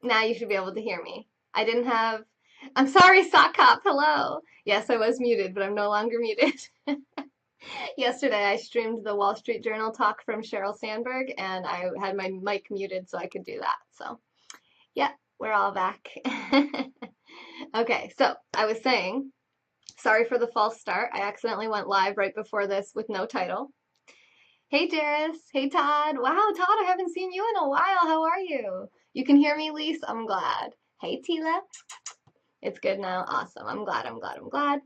Now you should be able to hear me. I didn't have. I'm sorry, Sock Cop. Hello. Yes, I was muted, but I'm no longer muted. Yesterday, I streamed the Wall Street Journal talk from Sheryl Sandberg, and I had my mic muted so I could do that. So, yeah, we're all back. Okay, so I was saying, sorry for the false start. I accidentally went live right before this with no title. Hey, Jairus. Hey, Todd. Wow, Todd, I haven't seen you in a while. How are you? You can hear me, Lise? I'm glad. Hey, Tila. It's good now. Awesome. I'm glad. I'm glad. I'm glad.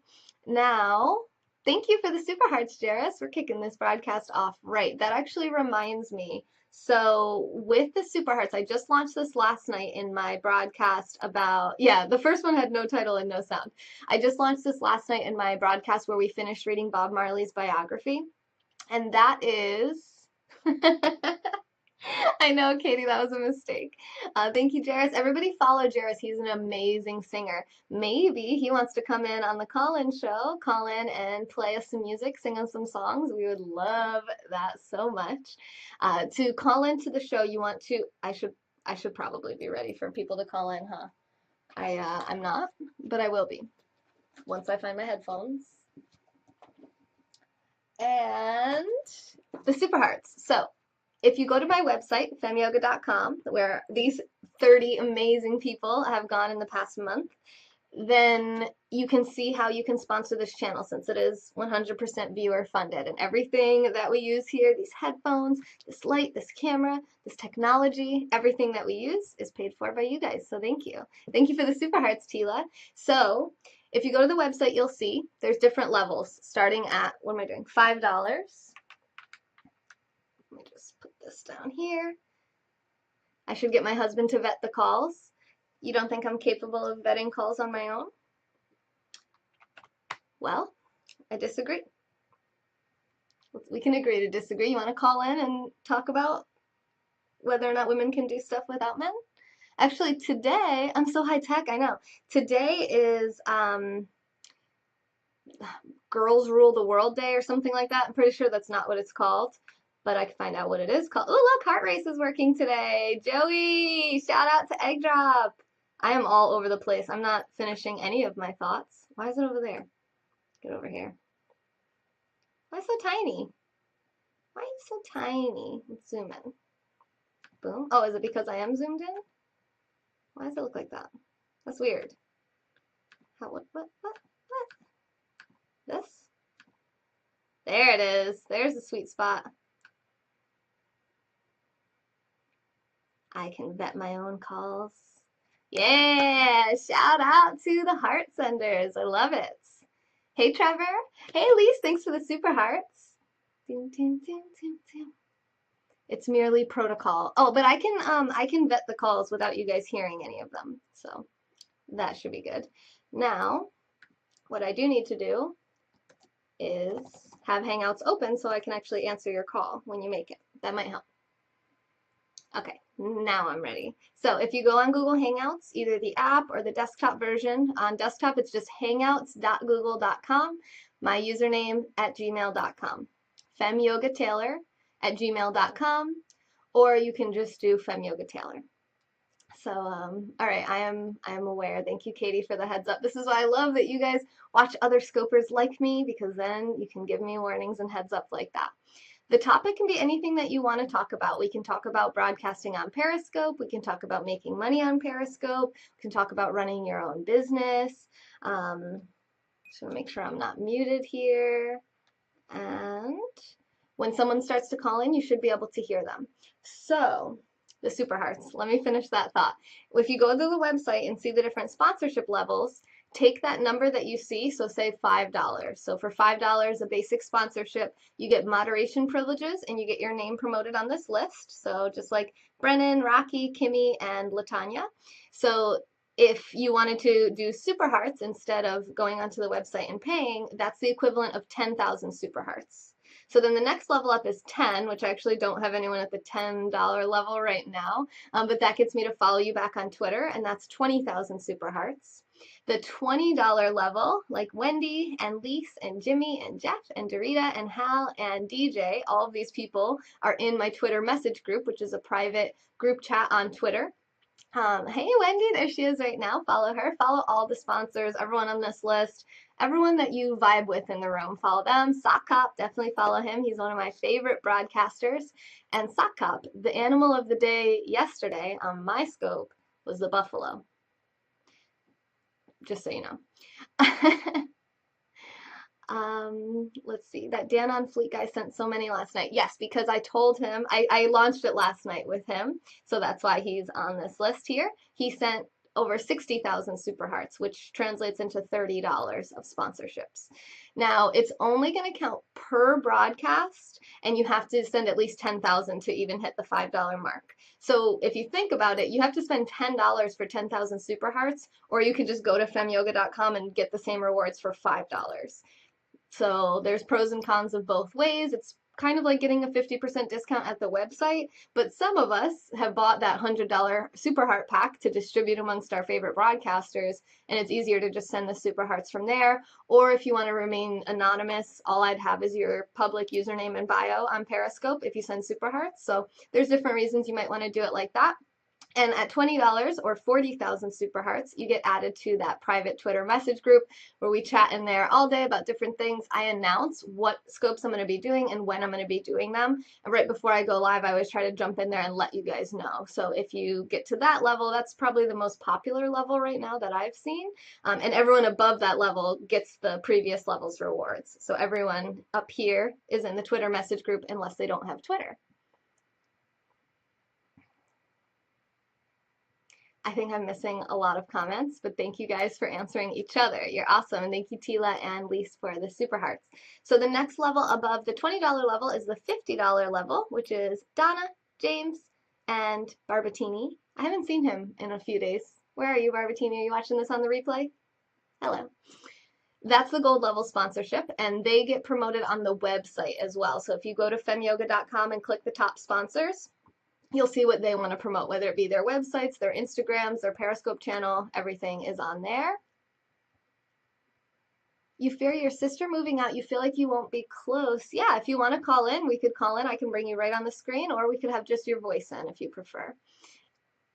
Now, thank you for the super hearts, Jairus. We're kicking this broadcast off right. That actually reminds me. So, with the super hearts, I just launched this last night in my broadcast about, yeah, the first one had no title and no sound. I just launched this last night in my broadcast where we finished reading Bob Marley's biography. And that is. I know, Katie, that was a mistake. Thank you, Jairus. Everybody follow Jairus. He's an amazing singer. Maybe he wants to come in on the call-in show, call in and play us some music, sing us some songs. We would love that so much. To call into the show, you want to. I should probably be ready for people to call in, huh? I'm not, but I will be once I find my headphones. And the super hearts. So if you go to my website, femyoga.com, where these 30 amazing people have gone in the past month, then you can see how you can sponsor this channel since it is 100% viewer funded. And everything that we use here, these headphones, this light, this camera, this technology, everything that we use is paid for by you guys. So thank you. Thank you for the super hearts, Tila. So if you go to the website, you'll see there's different levels starting at, what am I doing? $5. Let me just put this down here. I should get my husband to vet the calls. You don't think I'm capable of vetting calls on my own? Well, I disagree. We can agree to disagree. You want to call in and talk about whether or not women can do stuff without men? Actually, today, I'm so high tech, I know. Today is Girls Rule the World Day or something like that. I'm pretty sure that's not what it's called, but I can find out what it is called. Oh, look, Heart Race is working today. Joey, shout out to Egg Drop. I am all over the place. I'm not finishing any of my thoughts. Why is it over there? Get over here. Why so tiny? Why are you so tiny? Let's zoom in. Boom. Oh, is it because I am zoomed in? Why does it look like that? That's weird. How, what? This? There it is. There's the sweet spot. I can vet my own calls. Yeah, shout out to the heart senders. I love it. Hey, Trevor. Hey, Elise, thanks for the super hearts. Doom, doom, doom, doom, doom. It's merely protocol. Oh, but I can vet the calls without you guys hearing any of them. So that should be good. Now, what I do need to do is have Hangouts open so I can actually answer your call when you make it. That might help. Okay, now I'm ready. So if you go on Google Hangouts, either the app or the desktop version, on desktop it's just hangouts.google.com, my username at gmail.com, femyogataylor@gmail.com, or you can just do femyogataylor. So, all right, I am aware. Thank you, Katie, for the heads up. This is why I love that you guys watch other scopers like me, because then you can give me warnings and heads up like that. The topic can be anything that you want to talk about. We can talk about broadcasting on Periscope. We can talk about making money on Periscope. We can talk about running your own business. Just want to make sure I'm not muted here. And when someone starts to call in, you should be able to hear them. So, the super hearts. Let me finish that thought. If you go to the website and see the different sponsorship levels, take that number that you see, so say $5. So for $5, a basic sponsorship, you get moderation privileges and you get your name promoted on this list. So just like Brennan, Rocky, Kimmy, and Latanya. So if you wanted to do super hearts instead of going onto the website and paying, that's the equivalent of 10,000 super hearts. So then the next level up is 10, which I actually don't have anyone at the $10 level right now, but that gets me to follow you back on Twitter, and that's 20,000 super hearts. The $20 level, like Wendy and Lise and Jimmy and Jeff and Dorita and Hal and DJ, all of these people are in my Twitter message group, which is a private group chat on Twitter. Hey Wendy, there she is right now. Follow her. Follow all the sponsors, everyone on this list, everyone that you vibe with in the room. Follow them. Sock Cop, definitely follow him. He's one of my favorite broadcasters. And Sock Cop, the animal of the day yesterday on my scope was the buffalo. Just so you know. Let's see. That Dan on Fleek guy sent so many last night. Yes, because I told him, I launched it last night with him, so that's why he's on this list here. He sent over 60,000 super hearts, which translates into $30 of sponsorships. Now, it's only going to count per broadcast, and you have to send at least 10,000 to even hit the $5 mark. So if you think about it, you have to spend $10 for 10,000 super hearts, or you can just go to femyoga.com and get the same rewards for $5. So there's pros and cons of both ways. It's kind of like getting a 50% discount at the website, but some of us have bought that $100 Super Heart pack to distribute amongst our favorite broadcasters, and it's easier to just send the Super Hearts from there. Or if you want to remain anonymous, all I'd have is your public username and bio on Periscope if you send Super Hearts. So there's different reasons you might want to do it like that. And at $20 or 40,000 super hearts, you get added to that private Twitter message group where we chat in there all day about different things. I announce what scopes I'm going to be doing and when I'm going to be doing them. And right before I go live, I always try to jump in there and let you guys know. So if you get to that level, that's probably the most popular level right now that I've seen. And everyone above that level gets the previous level's rewards. So everyone up here is in the Twitter message group unless they don't have Twitter. I think I'm missing a lot of comments, but thank you guys for answering each other. You're awesome. And thank you, Tila and Lise, for the super hearts. So the next level above the $20 level is the $50 level, which is Donna, James, and Barbatini. I haven't seen him in a few days. Where are you, Barbatini? Are you watching this on the replay? Hello. That's the gold level sponsorship, and they get promoted on the website as well. So if you go to femyoga.com and click the top sponsors, you'll see what they want to promote, whether it be their websites, their Instagrams, their Periscope channel, everything is on there. You fear your sister moving out, you feel like you won't be close. Yeah, if you want to call in, we could call in. I can bring you right on the screen, or we could have just your voice in if you prefer.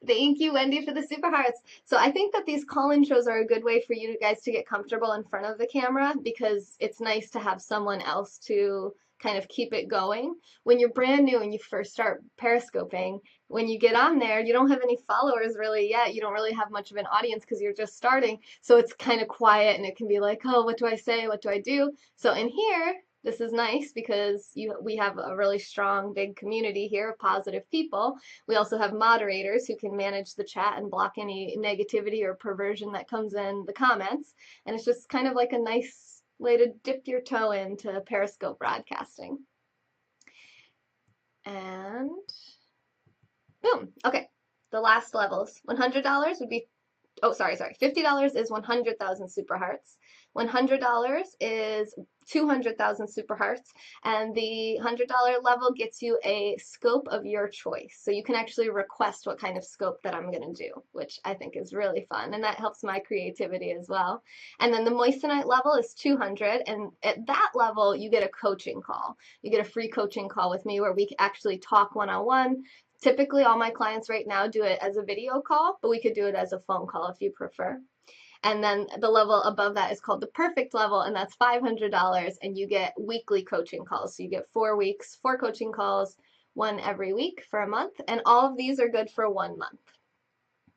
Thank you, Wendy, for the super hearts. So I think that these call-in shows are a good way for you guys to get comfortable in front of the camera because it's nice to have someone else to kind of keep it going. When you're brand new and you first start periscoping, when you get on there, you don't have any followers really yet. You don't really have much of an audience because you're just starting. So it's kind of quiet and it can be like, oh, what do I say? What do I do? So in here, this is nice because we have a really strong, big community here of positive people. We also have moderators who can manage the chat and block any negativity or perversion that comes in the comments. And it's just kind of like a nice way to dip your toe into Periscope broadcasting. And boom. Okay. The last levels. $100 would be, oh, sorry. $50 is 100,000 super hearts. $100 is 200,000 super hearts, and the $100 level gets you a scope of your choice. So you can actually request what kind of scope that I'm going to do, which I think is really fun, and that helps my creativity as well. And then the Moissanite level is 200, and at that level, you get a coaching call. You get a free coaching call with me where we actually talk one-on-one. Typically, all my clients right now do it as a video call, but we could do it as a phone call if you prefer. And then the level above that is called the perfect level, and that's $500, and you get weekly coaching calls. So you get 4 weeks, 4 coaching calls, one every week for a month, and all of these are good for 1 month.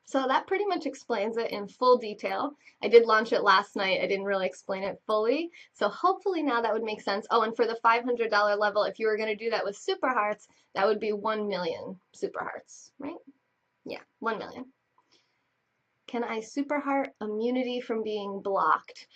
So that pretty much explains it in full detail. I did launch it last night. I didn't really explain it fully. So hopefully now that would make sense. Oh, and for the $500 level, if you were going to do that with super hearts, that would be 1 million super hearts, right? Yeah, 1 million. Can I super heart immunity from being blocked?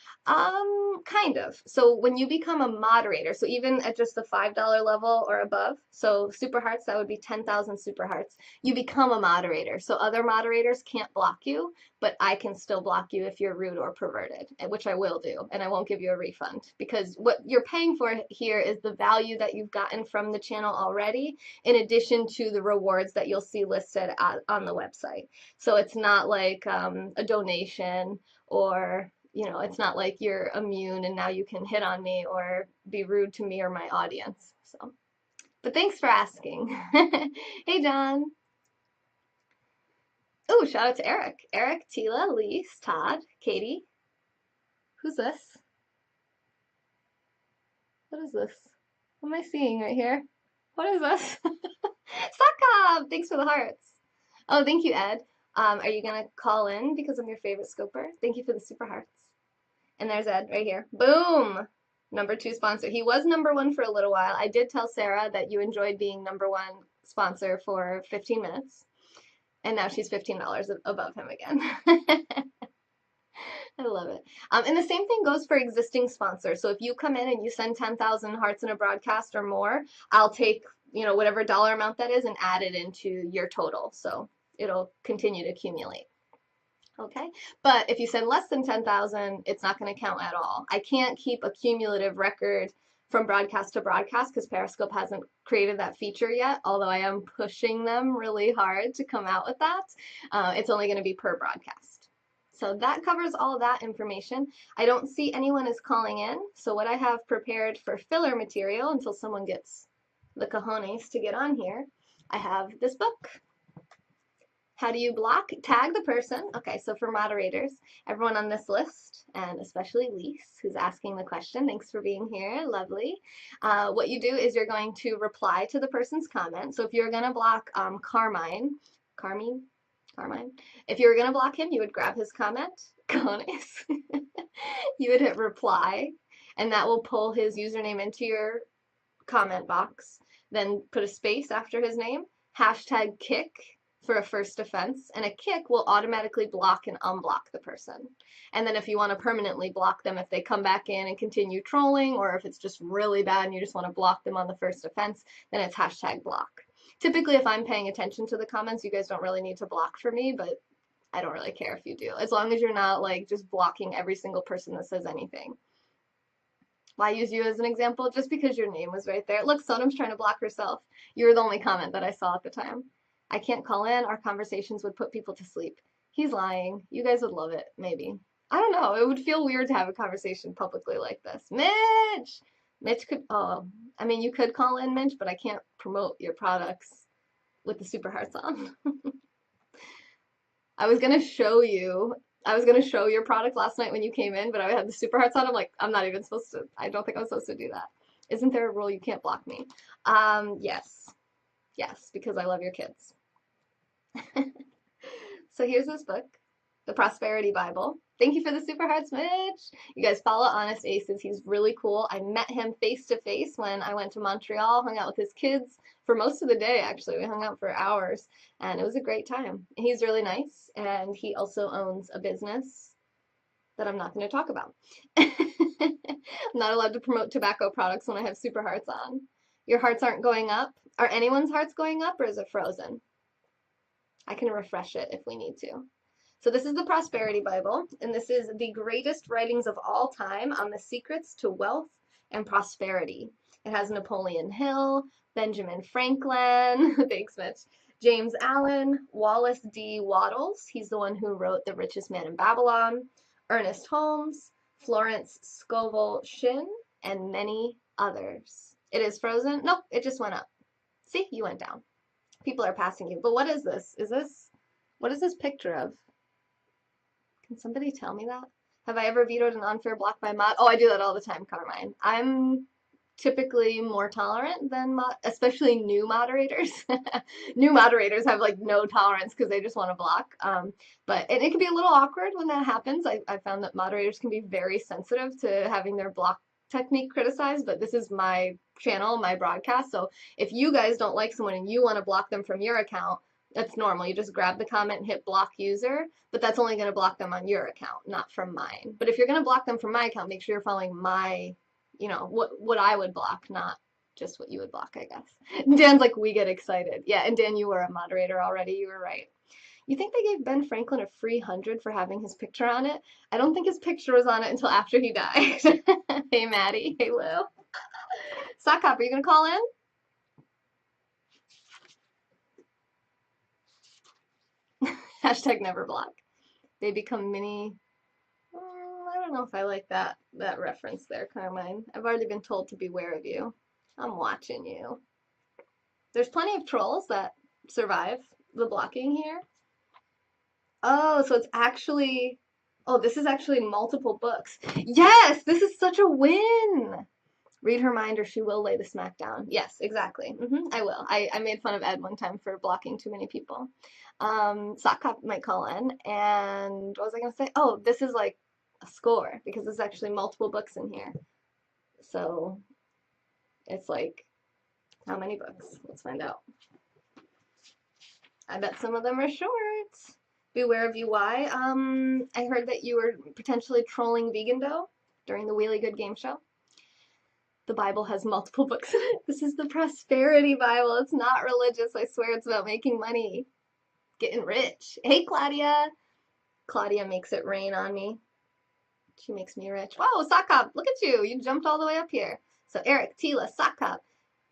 Kind of. So when you become a moderator, so even at just the $5 level or above, so super hearts, that would be 10,000 super hearts, you become a moderator. So other moderators can't block you, but I can still block you if you're rude or perverted, which I will do, and I won't give you a refund because what you're paying for here is the value that you've gotten from the channel already, in addition to the rewards that you'll see listed on the website. So it's not like a donation, or it's not like you're immune and now you can hit on me or be rude to me or my audience. So, but thanks for asking. Hey, John. Oh, shout out to Eric. Eric, Tila, Lise, Todd, Katie. Who's this? What is this? What am I seeing right here? What is this? Sakab! Thanks for the hearts. Oh, thank you, Ed. Are you gonna call in because I'm your favorite scoper? Thank you for the super hearts. And there's Ed right here. Boom! #2 sponsor. He was #1 for a little while. I did tell Sarah that you enjoyed being #1 sponsor for 15 minutes. And now she's $15 above him again. I love it. And the same thing goes for existing sponsors. So if you come in and you send 10,000 hearts in a broadcast or more, I'll take, whatever dollar amount that is and add it into your total. So it'll continue to accumulate. Okay. But if you send less than 10,000, it's not going to count at all. I can't keep a cumulative record from broadcast to broadcast because Periscope hasn't created that feature yet, although I am pushing them really hard to come out with that. It's only going to be per broadcast. So that covers all of that information. I don't see anyone is calling in. So what I have prepared for filler material until someone gets the cojones to get on here, I have this book. How do you block? Tag the person. Okay, so for moderators, everyone on this list, and especially Lise, who's asking the question, thanks for being here, lovely. What you do is you're going to reply to the person's comment. So if you're going to block Carmine, if you were going to block him, you would grab his comment, cojones. You would hit reply, and that will pull his username into your comment box. Then put a space after his name, hashtag kick for a first offense, and a kick will automatically block and unblock the person. And then if you want to permanently block them if they come back in and continue trolling, or if it's just really bad and you just want to block them on the first offense, then it's hashtag block. Typically, if I'm paying attention to the comments, you guys don't really need to block for me, but I don't really care if you do, as long as you're not like just blocking every single person that says anything. Why use you as an example? Just because your name was right there. Look, Sonam's trying to block herself. You were the only comment that I saw at the time. I can't call in. Our conversations would put people to sleep. He's lying. You guys would love it, maybe. I don't know. It would feel weird to have a conversation publicly like this. Mitch! Mitch could, I mean, you could call in, Mitch, but I can't promote your products with the super hearts on. I was going to show your product last night when you came in, but I had the super hearts on. I'm like, I'm not even supposed to, I don't think I'm supposed to do that. Isn't there a rule you can't block me? Yes. Yes, because I love your kids. So here's this book, The Prosperity Bible. Thank you for the super hearts, Mitch. You guys follow Honest Aces. He's really cool. I met him face to face when I went to Montreal, hung out with his kids for most of the day, actually. We hung out for hours, and it was a great time. He's really nice, and he also owns a business that I'm not going to talk about. I'm not allowed to promote tobacco products when I have super hearts on. Your hearts aren't going up. Are anyone's hearts going up, or is it frozen? I can refresh it if we need to. So this is the Prosperity Bible, and this is the greatest writings of all time on the secrets to wealth and prosperity. It has Napoleon Hill, Benjamin Franklin, thanks Mitch, James Allen, Wallace D. Wattles, he's the one who wrote The Richest Man in Babylon, Ernest Holmes, Florence Scovel Shinn, and many others. It is frozen? Nope, it just went up. See, you went down. People are passing you. But what is this? What is this picture of? Can somebody tell me that? Have I ever vetoed an unfair block by mod? Oh, I do that all the time, Carmine. I'm typically more tolerant than especially new moderators. New moderators have like no tolerance because they just want to block. But it can be a little awkward when that happens. I found that moderators can be very sensitive to having their block technique criticized, but this is my channel, my broadcast. So if you guys don't like someone and you want to block them from your account, that's normal. You just grab the comment and hit block user, but that's only going to block them on your account, not from mine. But if you're going to block them from my account, make sure you're following my, what I would block, not just what you would block, I guess. Dan's like, we get excited. Yeah, and Dan, you were a moderator already. You were right. You think they gave Ben Franklin a free 100 for having his picture on it? I don't think his picture was on it until after he died. Hey, Maddie. Hey, Lou. Sock Hop, are you going to call in? Hashtag never block. They become mini. I don't know if I like that reference there, Carmine. I've already been told to beware of you. I'm watching you. There's plenty of trolls that survive the blocking here. Oh, so it's actually, oh, this is actually multiple books. Yes, this is such a win. Read her mind or she will lay the smack down. Yes, exactly. I will. I made fun of Ed one time for blocking too many people. Sock Cop might call in. And what was I going to say? Oh, this is like a score because there's actually multiple books in here. So it's like, how many books? Let's find out. I bet some of them are short. Beware of you, why? I heard that you were potentially trolling Vegan Dough during the Wheelie Good game show. The Bible has multiple books in it. This is the prosperity Bible. It's not religious. I swear it's about making money, getting rich. Hey, Claudia. Claudia makes it rain on me. She makes me rich. Whoa, Sockop, look at you. You jumped all the way up here. So Eric, Tila, Sockop,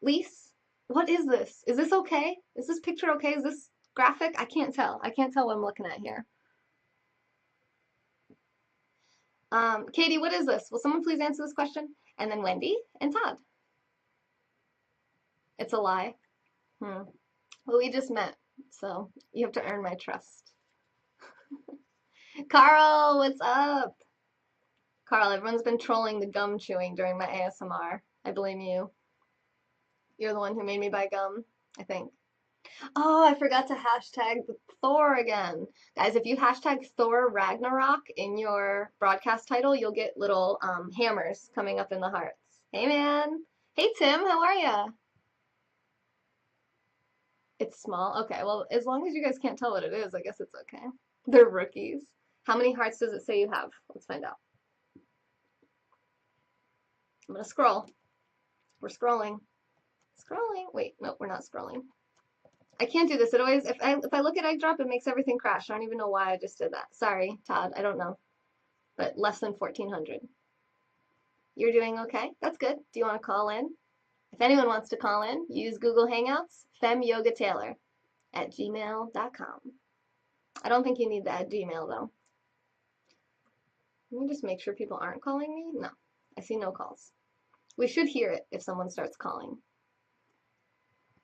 Lise, what is this? Is this okay? Is this picture okay? Is this graphic? I can't tell. I can't tell what I'm looking at here. Katie, what is this? Will someone please answer this question? And then Wendy and Todd. It's a lie. Well, we just met, so you have to earn my trust. Carl, what's up? Carl, everyone's been trolling the gum chewing during my ASMR. I blame you. You're the one who made me buy gum, I think. Oh, I forgot to hashtag Thor again. Guys, if you hashtag Thor Ragnarok in your broadcast title, you'll get little hammers coming up in the hearts. Hey, man. Hey, Tim, how are ya? It's small? Okay, well, as long as you guys can't tell what it is, I guess it's okay. They're rookies. How many hearts does it say you have? Let's find out. I'm gonna scroll. We're scrolling. Scrolling. Wait, no, we're not scrolling. I can't do this. It always, if I look at egg drop, it makes everything crash. I don't even know why I just did that. Sorry, Todd. I don't know. But less than 1,400. You're doing okay? That's good. Do you want to call in? If anyone wants to call in, use Google Hangouts, femyogataylor@gmail.com. I don't think you need to add Gmail, though. Let me just make sure people aren't calling me. No, I see no calls. We should hear it if someone starts calling.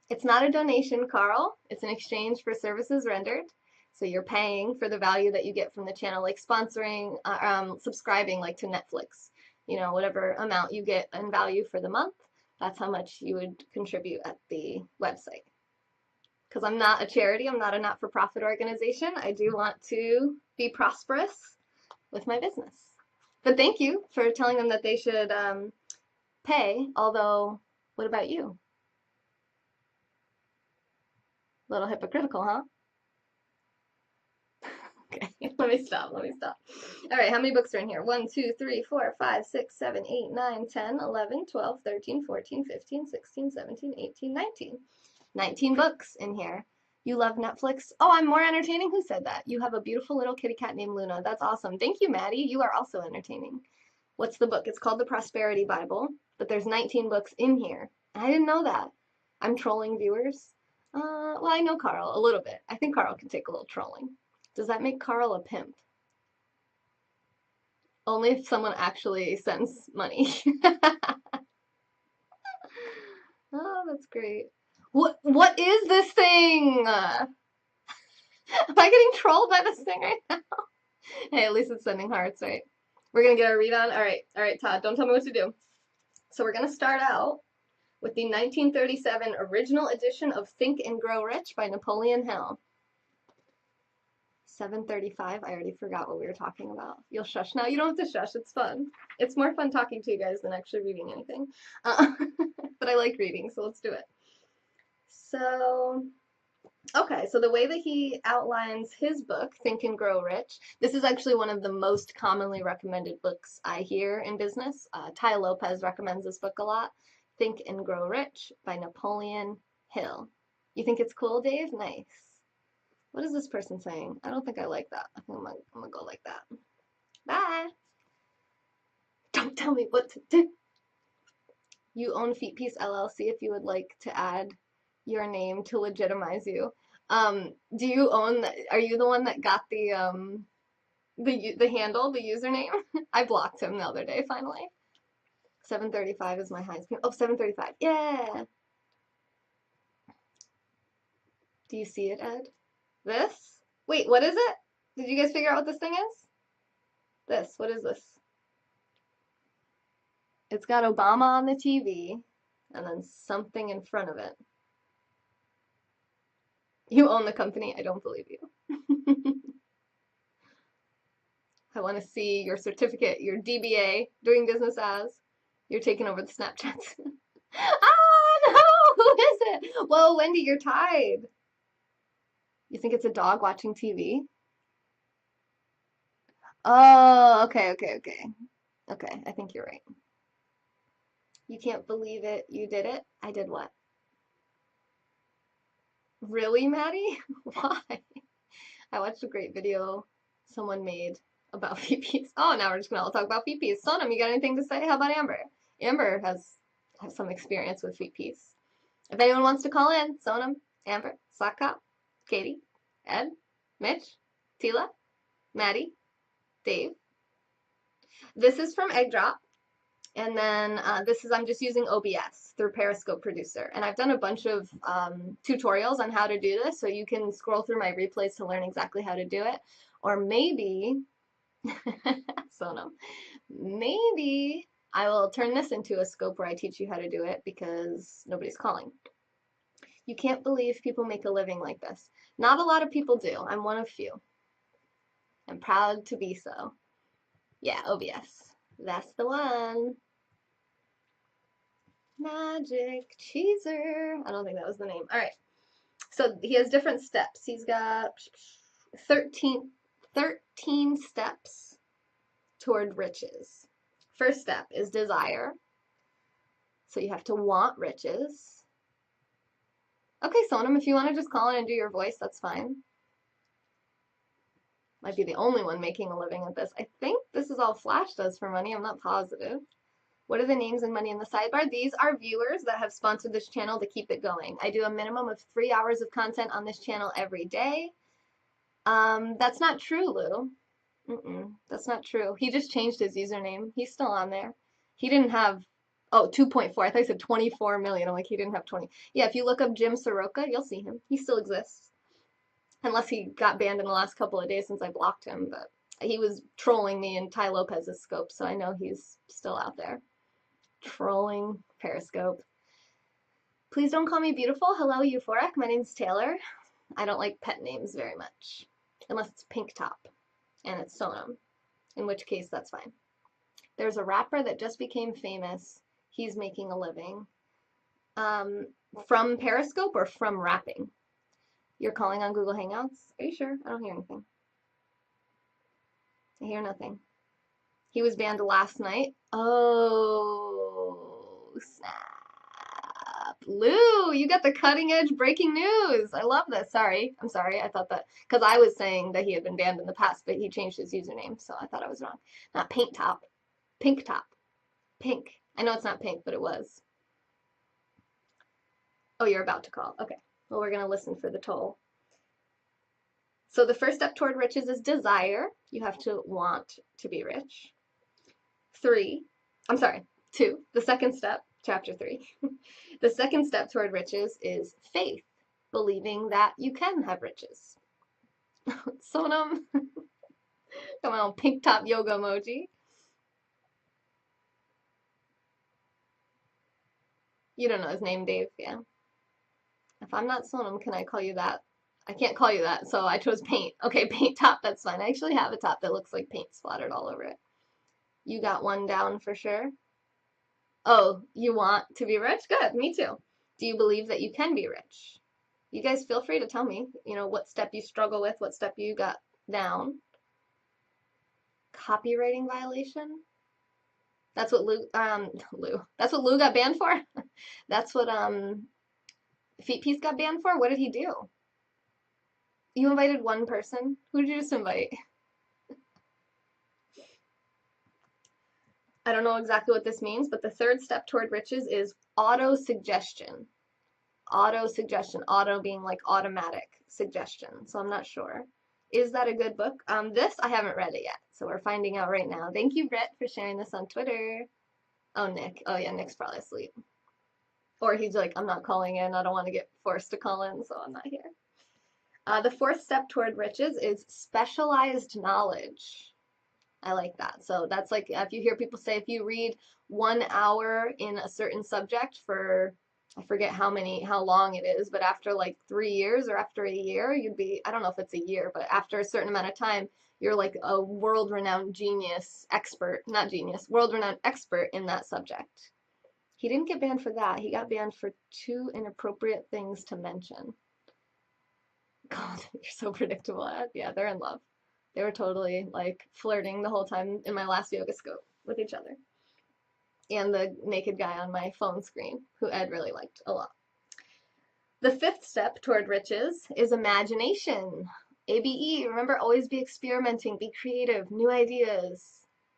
It's not a donation, Carl. It's an exchange for services rendered. So you're paying for the value that you get from the channel, like sponsoring, subscribing, like to Netflix. You know, whatever amount you get in value for the month, that's how much you would contribute at the website. Because I'm not a charity, I'm not a not-for-profit organization. I do want to be prosperous with my business. But thank you for telling them that they should pay, although, what about you? A little hypocritical, huh? Okay, let me stop. All right, how many books are in here? 1, 2, 3, 4, 5, 6, 7, 8, 9, 10, 11, 12, 13, 14, 15, 16, 17, 18, 19. 19 books in here. You love Netflix? Oh, I'm more entertaining? Who said that? You have a beautiful little kitty cat named Luna. That's awesome. Thank you, Maddie. You are also entertaining. What's the book? It's called The Prosperity Bible, but there's 19 books in here. I didn't know that. I'm trolling viewers. Well, I know Carl a little bit. I think Carl can take a little trolling. Does that make Carl a pimp? Only if someone actually sends money. Oh, that's great. What is this thing? Am I getting trolled by this thing right now? Hey, at least it's sending hearts, right? We're gonna get a read on. All right, Todd, don't tell me what to do. So we're gonna start out with the 1937 original edition of Think and Grow Rich by Napoleon Hill. 7:35. I already forgot what we were talking about. You'll shush now. You don't have to shush. It's fun. It's more fun talking to you guys than actually reading anything. But I like reading, so let's do it. So, okay, so the way that he outlines his book, Think and Grow Rich, this is actually one of the most commonly recommended books I hear in business. Ty Lopez recommends this book a lot. Think and Grow Rich by Napoleon Hill. You think it's cool, Dave? Nice. What is this person saying? I don't think I like that. I think I'm gonna go like that. Bye. Don't tell me what to do. You own Feet Piece LLC if you would like to add your name to legitimize you. Do you own are you the one that got the handle, the username? I blocked him the other day finally. 7:35 is my highest. Oh, 7:35. Yeah. Do you see it, Ed? This? Wait, what is it? Did you guys figure out what this thing is? This, what is this? It's got Obama on the TV and then something in front of it. You own the company? I don't believe you. I want to see your certificate, your DBA, doing business as. You're taking over the Snapchats. Ah, no! Who is it? Whoa, Wendy, you're tied. You think it's a dog watching TV? Oh, okay, okay, okay. Okay, I think you're right. You can't believe it. You did it. I did what? Really, Maddie? Why? I watched a great video someone made about VPs. Oh, now we're just gonna all talk about VPs. Sonam, you got anything to say? How about Amber? Amber has some experience with VPs. If anyone wants to call in, Sonam, Amber, Saka, Katie, Ed, Mitch, Tila, Maddie, Dave. This is from Egg Drop. And then I'm just using OBS through Periscope Producer. And I've done a bunch of tutorials on how to do this, so you can scroll through my replays to learn exactly how to do it. Or maybe, Sonam, maybe I will turn this into a scope where I teach you how to do it because nobody's calling. You can't believe people make a living like this. Not a lot of people do. I'm one of few. I'm proud to be so. Yeah, OBS. That's the one. Magic Cheeser. I don't think that was the name. All right. So he has different steps. He's got 13 steps toward riches. First step is desire. So you have to want riches. Okay, Sonam, if you want to just call in and do your voice, that's fine. Might be the only one making a living at this. I think this is all Flash does for money. I'm not positive. What are the names and money in the sidebar? These are viewers that have sponsored this channel to keep it going. I do a minimum of 3 hours of content on this channel every day. That's not true, Lou. That's not true. He just changed his username. He's still on there. He didn't have, oh, 2.4. I thought he said 24 million. I'm like, he didn't have 20. Yeah, if you look up Jim Soroka, you'll see him. He still exists. Unless he got banned in the last couple of days since I blocked him, but he was trolling me in Ty Lopez's scope, so I know he's still out there. Trolling Periscope. Please don't call me beautiful. Hello, Euphoric. My name's Taylor. I don't like pet names very much, unless it's Pink Top and it's Sonam, in which case that's fine. There's a rapper that just became famous. He's making a living. From Periscope or from rapping? You're calling on Google Hangouts? Are you sure? I don't hear anything. I hear nothing. He was banned last night. Oh, snap. Lou, you got the cutting edge breaking news. I love this. Sorry. I'm sorry. I thought that, because I was saying that he had been banned in the past, but he changed his username, so I thought I was wrong. Not Paint Top. Pink Top. Pink. I know it's not pink, but it was. Oh, you're about to call. Okay. Well, we're going to listen for the toll. So the first step toward riches is desire. You have to want to be rich. 2. The second step, chapter 3. The second step toward riches is faith, believing that you can have riches. Sonam, come on, pink top yoga emoji. You don't know his name, Dave, yeah. If I'm not Sonam, can I call you that? I can't call you that, so I chose paint. Okay, paint top, that's fine. I actually have a top that looks like paint splattered all over it. You got one down for sure. Oh, you want to be rich? Good, me too. Do you believe that you can be rich? You guys feel free to tell me, what step you struggle with, what step you got down. Copywriting violation? That's what That's what Lou got banned for? That's what Feet Piece got banned for? What did he do? You invited one person? Who did you just invite? I don't know exactly what this means, but the third step toward riches is auto-suggestion. Auto-suggestion. Auto being like automatic suggestion. So I'm not sure. Is that a good book? This, I haven't read it yet, so we're finding out right now. Thank you, Brett, for sharing this on Twitter. Oh, Nick. Oh, yeah, Nick's probably asleep. Or he's like, I'm not calling in. I don't want to get forced to call in, so I'm not here. The fourth step toward riches is specialized knowledge. I like that. So that's like if you hear people say if you read 1 hour in a certain subject for I forget how long it is, but after like 3 years or after a year, you'd be, I don't know if it's a year, but after a certain amount of time, you're like a world-renowned genius expert, not genius, world-renowned expert in that subject. He didn't get banned for that. He got banned for 2 inappropriate things to mention. God, you're so predictable. Yeah, they're in love. They were totally like flirting the whole time in my last yoga scope with each other. And the naked guy on my phone screen, who Ed really liked a lot. The fifth step toward riches is imagination. ABE, remember, always be experimenting, be creative, new ideas,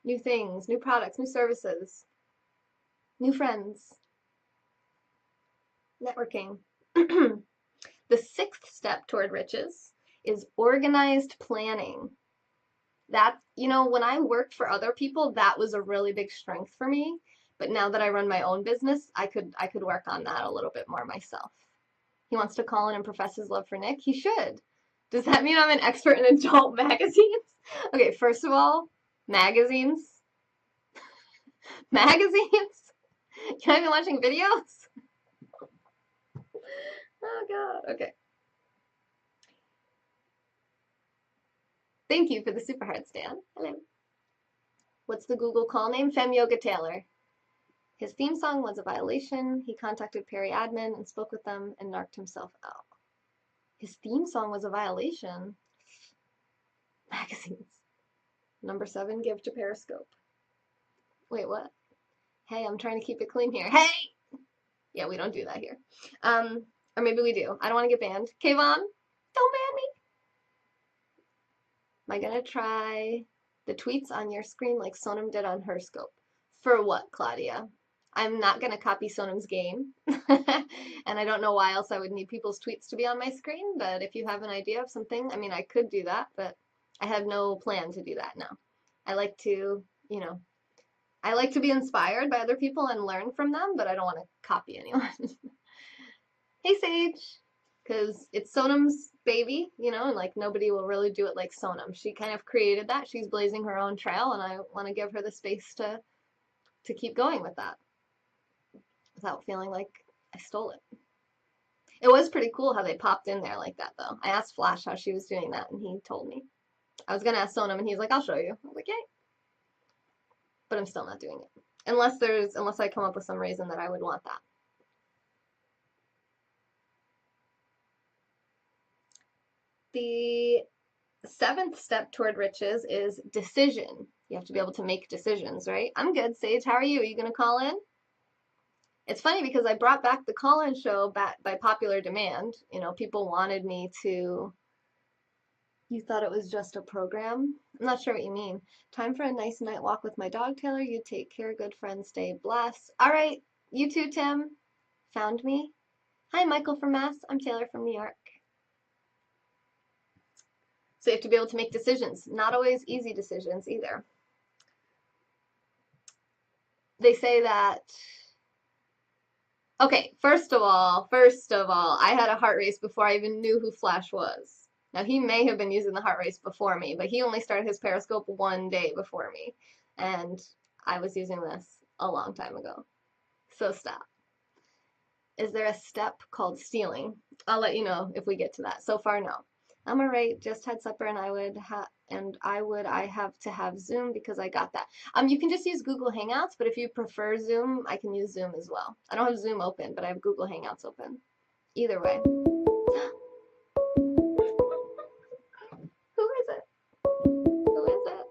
new things, new products, new services, new friends, networking. The sixth step toward riches is organized planning. That, when I worked for other people, that was a really big strength for me. But now that I run my own business, I could work on that a little bit more myself. He wants to call in and profess his love for Nick. He should. Does that mean I'm an expert in adult magazines? Okay, first of all, magazines. Magazines? Can I be watching videos? Oh god. Okay. Thank you for the super heart, Stan. Hello. What's the Google call name? Fem Yoga Taylor. His theme song was a violation. He contacted Perry admin and spoke with them and narked himself out. His theme song was a violation. Magazines. Number 7, give to Periscope. Wait, what? Hey, I'm trying to keep it clean here. Hey! Yeah, we don't do that here. Or maybe we do. I don't want to get banned. Kayvon, don't ban me. Am I gonna try the tweets on your screen like Sonam did on her scope? For what, Claudia? I'm not gonna copy Sonam's game. And I don't know why else I would need people's tweets to be on my screen, but if you have an idea of something, I mean, I could do that, but I have no plan to do that now. I like to, I like to be inspired by other people and learn from them, but I don't want to copy anyone. Hey, Sage! Because it's Sonam's baby, and like nobody will really do it like Sonam. She kind of created that. She's blazing her own trail, and I want to give her the space to keep going with that without feeling like I stole it. It was pretty cool how they popped in there like that, though. I asked Flash how she was doing that, and he told me. I was gonna ask Sonam, and he's like, "I'll show you." I was like, "Yay!" But I'm still not doing it unless I come up with some reason that I would want that. The 7th step toward riches is decision. You have to be able to make decisions, right? I'm good, Sage. How are you? Are you gonna call in? It's funny because I brought back the call-in show back by popular demand. People wanted me to. You thought it was just a program? I'm not sure what you mean. Time for a nice night walk with my dog, Taylor. You take care, good friend. Stay blessed. All right. You too, Tim. Found me? Hi, Michael from Mass. I'm Taylor from New York. So you have to be able to make decisions. Not always easy decisions either. They say that. Okay, first of all, I had a heart race before I even knew who Flash was. Now, he may have been using the heart race before me, but he only started his Periscope one day before me. And I was using this a long time ago. So stop. Is there a step called stealing? I'll let you know if we get to that. So far, no. I'm alright. Just had supper, and I have to have Zoom because I got that. You can just use Google Hangouts, but if you prefer Zoom, I can use Zoom as well. I don't have Zoom open, but I have Google Hangouts open. Either way. Who is it? Who is it?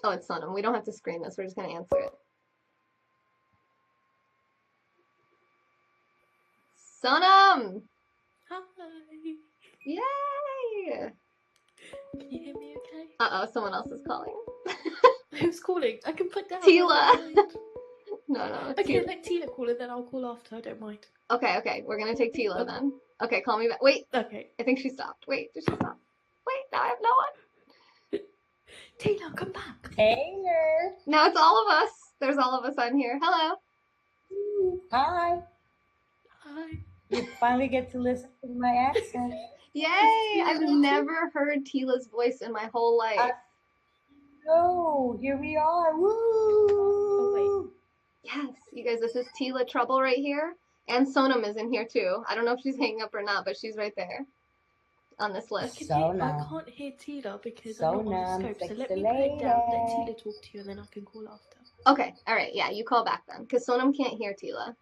Oh, it's Sonam. We don't have to screen this. We're just gonna answer it. Sonam! Hi. Yay! Can you hear me okay? Uh-oh, someone else is calling. Who's calling? I can put down. Tila! No. Okay, Tila. let Tila call and then I'll call after. I don't mind. Okay. We're gonna take Tila then. Okay, call me back. Wait. Okay. I think she stopped. Wait, did she stop? Wait, now I have no one. Tila, come back. Hey, nerd. Now it's all of us. There's all of us on here. Hello. Hi. Hi. You finally get to listen to my accent. Is Yay! Tila I've there too? never heard Tila's voice in my whole I life. know. Here we are. Oh wait. Woo! Yes, you guys, this is Tila Trouble right here. And Sonam is in here too. I don't know if she's hanging up or not, but she's right there on this list. I Sonam. can't hear Tila because I'm not on the Sonam, scope. So let sexy me put it down. Let lady. Tila talk to you, and then I can call after. Okay, all right, yeah, you call back then, because Sonam can't hear Tila.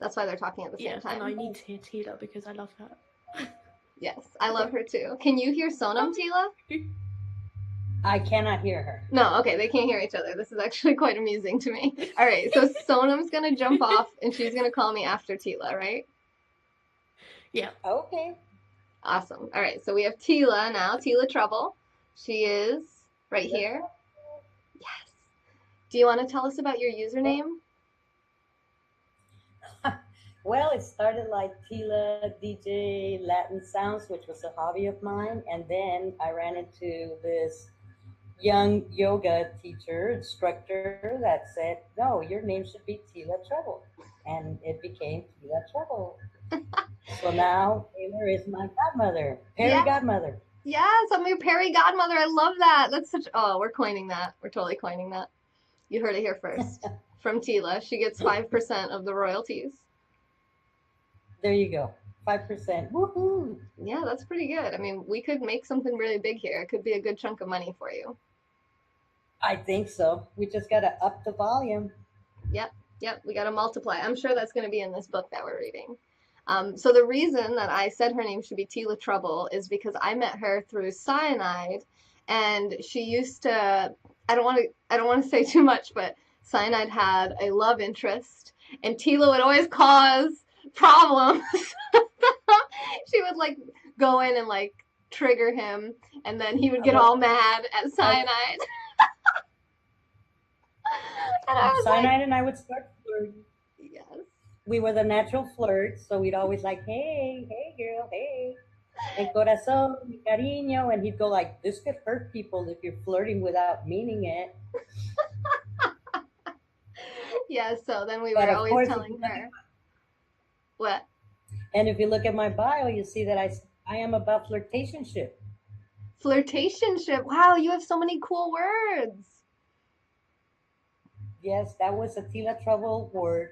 That's why they're talking at the Yeah, same and I time. need to hear Tila because I love her. Yes, I love her too. Can you hear Sonam, Tila? I cannot hear her. No, okay, they can't hear each other. This is actually quite amusing to me. All right, so Sonam's gonna jump off and she's gonna call me after Tila, right? Yeah. Okay. Awesome. All right, so we have Tila now, Tila Trouble. She is right here. Yes. Do you want to tell us about your username? Well, it started like Tila DJ Latin Sounds, which was a hobby of mine. And then I ran into this young yoga teacher, instructor that said, no, your name should be Tila Trouble. And it became Tila Trouble. So now Taylor is my godmother, Perry Yeah. godmother. Yes, I'm your Perry godmother. I love that. That's such. Oh, we're coining that. We're totally coining that. You heard it here first from Tila. She gets 5% of the royalties. There you go. 5%. Woohoo! Yeah, that's pretty good. I mean, we could make something really big here. It could be a good chunk of money for you. I think so. We just got to up the volume. Yep, yep, we got to multiply. I'm sure that's going to be in this book that we're reading. So the reason that I said her name should be Tila Trouble is because I met her through Cyanide, and she used to. I don't want to say too much, but Cyanide had a love interest, and Tila would always cause problems. She would like go in and like trigger him, and then he would get all Well, mad at I, Cyanide. And I was like, Cyanide and I would start flirting. yes. We were the natural flirts, so we'd always like, hey, hey, girl, hey. El corazón, mi cariño. And he'd go like, this could hurt people if you're flirting without meaning it. Yeah, so then we But were of always course, telling her what? and if you look at my bio, you see that I am about flirtationship. Flirtationship. Wow, you have so many cool words. Yes, that was a Tila Trouble word.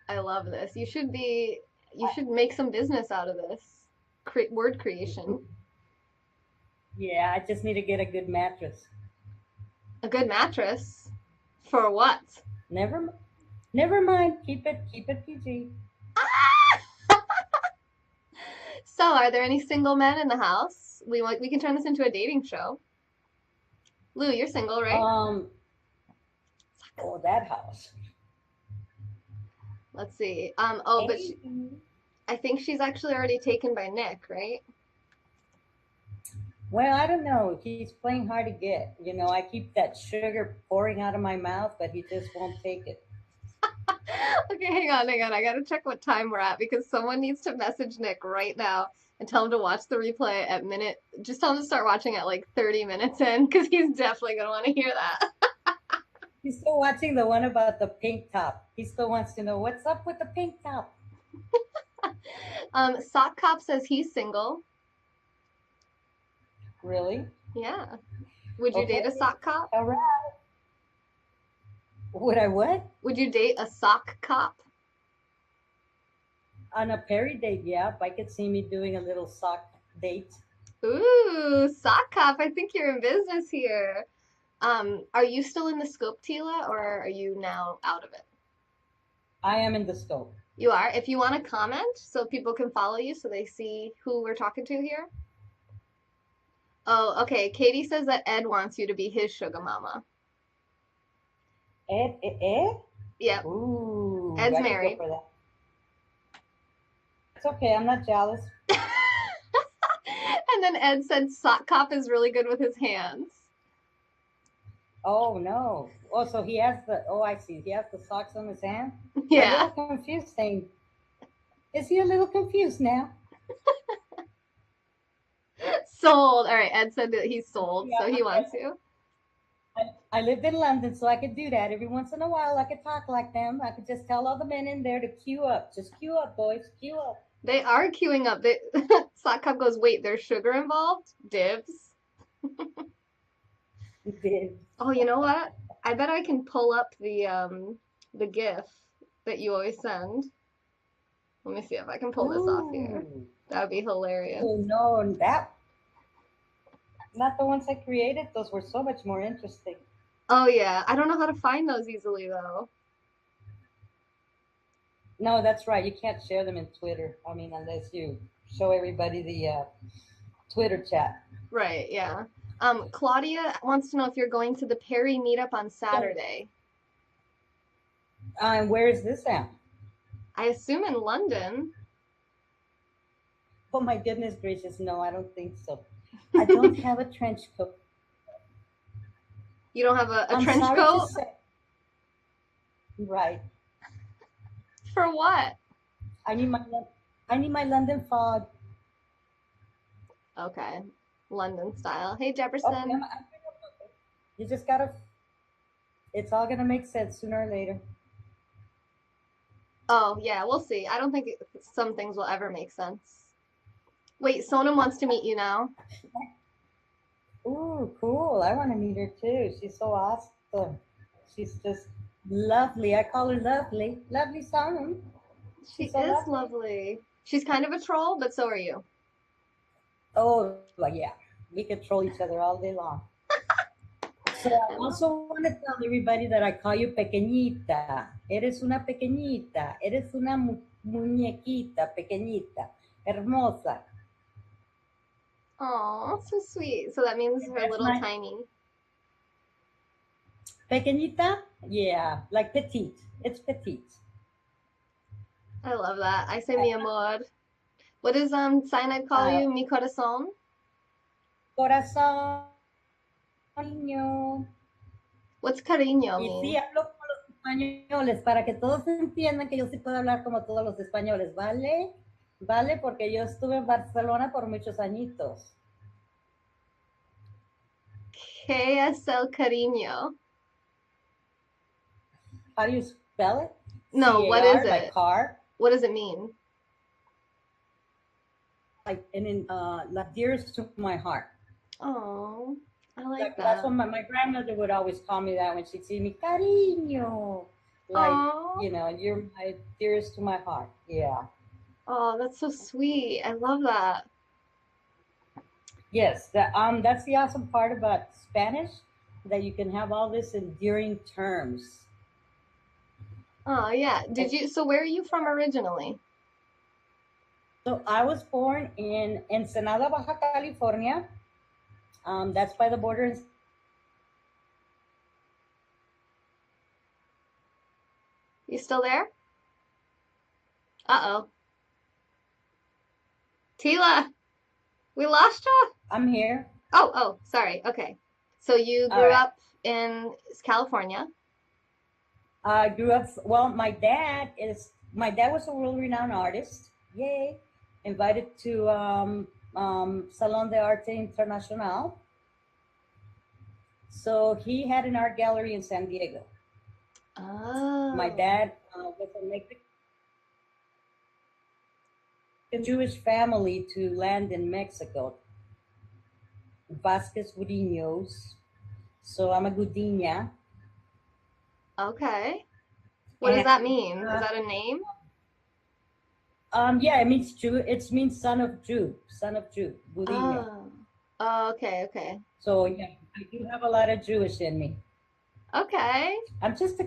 I love this. You should make some business out of this. Word creation. Yeah, I just need to get a good mattress. A good mattress. For what? Never, never mind. Keep it PG. So, are there any single men in the house? We can turn this into a dating show. Lou, you're single, right? Um, oh, that house. Let's see. Oh, but Hey. I think she's actually already taken by Nick, right? Well, I don't know. He's playing hard to get. I keep that sugar pouring out of my mouth, but he just won't take it. Okay, hang on. I gotta check what time we're at because someone needs to message Nick right now and tell him to watch the replay at minute. Just tell him to start watching at like 30 minutes in because he's definitely gonna want to hear that. He's still watching the one about the pink top. He still wants to know what's up with the pink top. Sock Cop says he's single. Really? Yeah. Would you date Okay. a sock cop? All right. Would I what? Would you date a sock cop? On a Perry date, yeah. If I could see me doing a little sock date. Ooh, sock cop. I think you're in business here. Are you still in the scope, Tila, or are you now out of it? I am in the scope. You are. If you want to comment so people can follow you so they see who we're talking to here. Oh, okay. Katie says that Ed wants you to be his sugar mama. Ed? Yep. Ooh, Ed's I could married. go for that. It's okay. I'm not jealous. And then Ed said sock cop is really good with his hands. Oh no. Oh, so he has the. Oh, I see. He has the socks on his hand. Yeah. A little confused. Saying, is he a little confused now? Sold. All right. Ed said that he's sold, Yeah, so he wants you. I lived in London, so I could do that. Every once in a while, I could talk like them. I could just tell all the men in there to queue up. Just queue up, boys. Queue up. They are queuing up. Sock Cup goes, wait, there's sugar involved? Dibs. Oh, you know what? I bet I can pull up the GIF that you always send. Let me see if I can pull this off here. Ooh. That would be hilarious. Oh no, that not the ones I created. Those were so much more interesting. Oh yeah, I don't know how to find those easily though. No, that's right. You can't share them in Twitter. I mean, unless you show everybody the Twitter chat. Right, yeah. Claudia wants to know if you're going to the Perry meetup on Saturday. And where is this at? I assume in London. Oh my goodness gracious, no, I don't think so. I don't have a trench coat. You don't have a I'm trench sorry coat? to say. Right. For what? I need my London fog. Okay. London style. Hey Okay, Jefferson. you just gotta. It's all gonna make sense sooner or later. Oh yeah, we'll see. I don't think some things will ever make sense. Wait, Sonam wants to meet you now. Ooh, cool. I want to meet her too. She's so awesome. She's just lovely. I call her lovely. Lovely Simon. She She's so is lovely. lovely. She's kind of a troll, but so are you. Oh, well, yeah. We could troll each other all day long. So I I love also want to tell everybody that I call you pequeñita. Eres una pequeñita. Eres una muñequita pequeñita. Hermosa. Oh, so sweet. So that means And her that's little my tiny. pequeñita. Yeah, like petite. It's petite. I love that. I say mi amor. What does Cyanide call Uh, you? Mi corazón? corazón, niño. What's cariño Y sí, mean? hablo como los españoles, para que todos entiendan que yo sí puedo hablar como todos los españoles, ¿vale? Vale, porque yo estuve en Barcelona por muchos añitos. ¿Qué es el cariño? How do you spell it? No, what is C-A-R, like it? car, What does it mean? like dearest to my heart. Oh, I like Like, that's that. what my grandmother would always call me that when she'd see me, cariño. Like, Oh, you're my dearest to my heart. Yeah. oh, that's so sweet. I love that. Yes, that's the awesome part about Spanish, that you can have all this endearing terms. Oh, yeah. So where are you from originally? So I was born in Ensenada, Baja California. That's by the border. You still there? Uh-oh. Tila, we lost you? I'm here. Oh, sorry. Okay. So you All grew right. up in California. I grew up. Well, my dad was a world-renowned artist. Yay! Invited to Salón de Arte Internacional. So he had an art gallery in San Diego. My Oh. dad was a Mexican Jewish family to land in Mexico. Vasquez Gudiños. So I'm a Gudiña. Okay. What does And that mean? Is that a name? yeah, it means Jew. It means son of Jew, Gudiña. Oh, okay, okay. So yeah, I do have a lot of Jewish in me. Okay. I'm just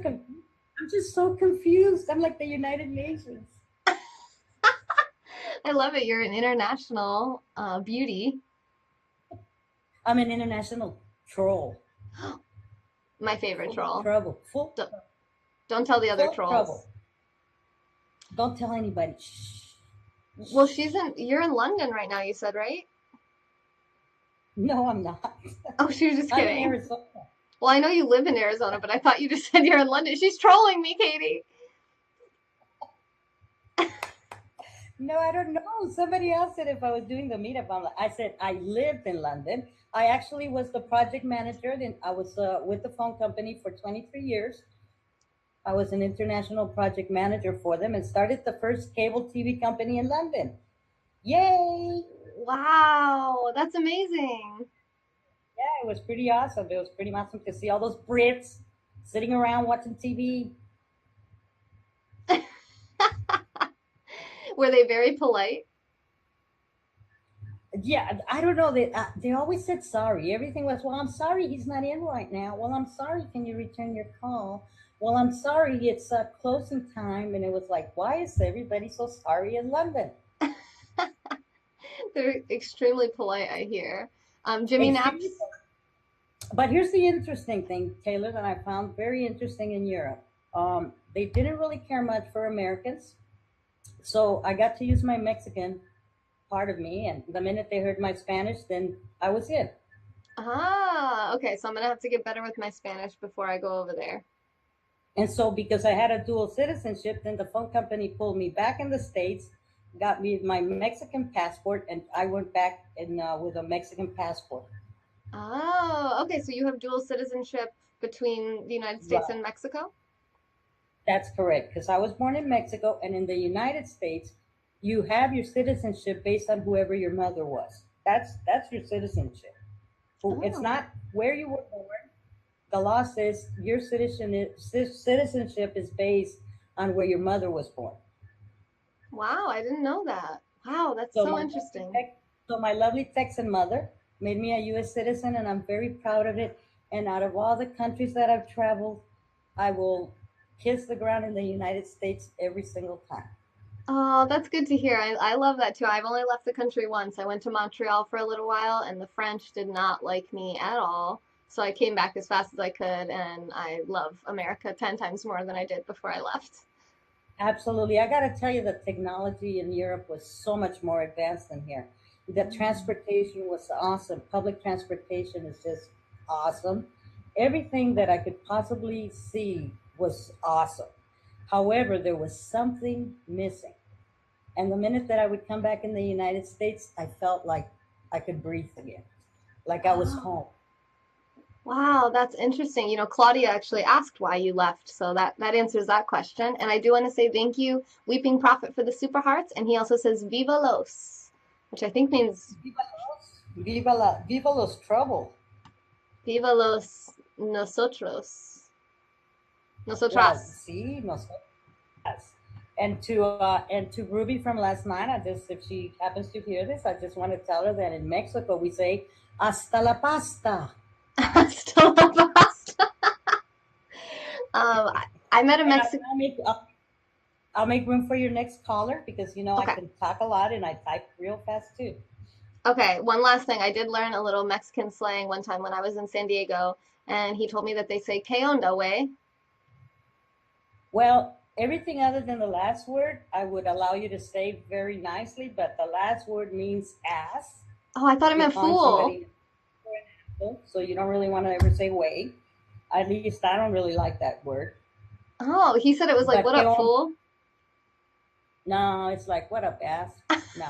so confused. I'm like the United Nations. I love it. You're an international beauty. I'm an international troll. My favorite troll. Trouble. Full Don't tell the other full trolls. trouble. Don't tell anybody. Shh. Well, you're in London right now, you said, right? No, I'm not. Oh, she was just I'm in kidding. Arizona. Well, I know you live in Arizona, but I thought you just said you're in London. She's trolling me, Katie. No, I don't know. Somebody else said if I was doing the meetup, I said I lived in London. I actually was the project manager. Then I was with the phone company for 23 years. I was an international project manager for them and started the first cable TV company in London. Yay! Wow, that's amazing. Yeah, it was pretty awesome. It was pretty awesome to see all those Brits sitting around watching TV. Were they very polite? Yeah, I don't know. They always said sorry. Everything was, well, I'm sorry he's not in right now. Well, I'm sorry. Can you return your call? Well, I'm sorry. It's closing time, and it was like, why is everybody so sorry in London? They're extremely polite, I hear. Jimmy Extremely. Naps. But here's the interesting thing, Taylor, that I found very interesting in Europe. They didn't really care much for Americans, so I got to use my Mexican part of me, and the minute they heard my Spanish, then I was in. Ah, okay, so I'm gonna have to get better with my Spanish before I go over there. And so, because I had a dual citizenship, then the phone company pulled me back in the States, got me my Mexican passport, and I went back with a Mexican passport. Oh, okay, so you have dual citizenship between the United States Right. and Mexico? That's correct. Because I was born in Mexico, and in the United States, you have your citizenship based on whoever your mother was. That's your citizenship. It's Oh, not where you were born. The law says your citizenship is based on where your mother was born. wow, I didn't know that. Wow, that's So so my lovely interesting. Tex- so my lovely Texan mother made me a U.S. citizen, and I'm very proud of it. And out of all the countries that I've traveled, I will kiss the ground in the United States every single time. Oh, that's good to hear. I love that too. I've only left the country once. I went to Montreal for a little while, and the French did not like me at all. So I came back as fast as I could, and I love America 10 times more than I did before I left. Absolutely. I got to tell you, the technology in Europe was so much more advanced than here. The Mm. transportation was awesome. Public transportation is just awesome. Everything that I could possibly see was awesome. However, there was something missing. And the minute that I would come back in the United States, I felt like I could breathe again, like I was Oh, home. wow, that's interesting. Claudia actually asked why you left, so that answers that question. And I do want to say thank you, Weeping Prophet, for the super hearts. And he also says Viva Los, which I think means Viva los trouble. Viva los nosotros, Well, nosotras. see, no. Yes. And to Ruby from last night, I just, if she happens to hear this, I just want to tell her that in Mexico we say hasta la pasta. Still a pasta. I met a And Mexican. I'll make room for your next caller because I Okay. can talk a lot and I type real fast too. Okay, one last thing. I did learn a little Mexican slang one time when I was in San Diego, and he told me that they say "¿Qué onda, way?" Well, everything other than the last word, I would allow you to say very nicely, but the last word means ass. Oh, I thought it You're meant calling fool. somebody, so you don't really want to ever say way. At least I don't really like that word. Oh, he said it was like, But "What up, fool?" no, it's like, what up, ass? No,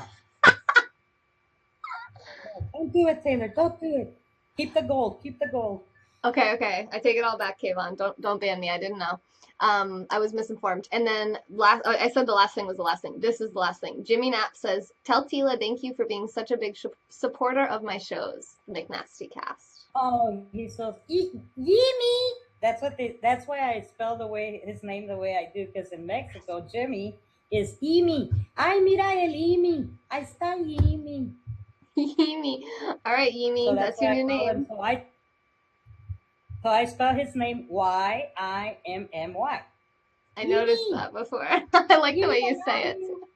no, don't do it, Taylor. Don't do it. Keep the gold. Keep the gold. Okay, okay. I take it all back, Kayvon. Don't ban me. I didn't know. I was misinformed. And then I said the last thing was the last thing. This is the last thing. Jimmy Knapp says, "Tell Tila thank you for being such a big supporter of my shows, McNasty Cast." Oh, he's so Jimmy. That's why I spell the way his name the way I do. Because in Mexico, Jimmy is Imi. Ay, mira el Imi. Ahí está Imi. Yimi. All right, So Yimi, that's that's your why I new call him. name. So I spell his name Yimmy. I noticed Imi. that before. I like the Imi, way I you say love it. you.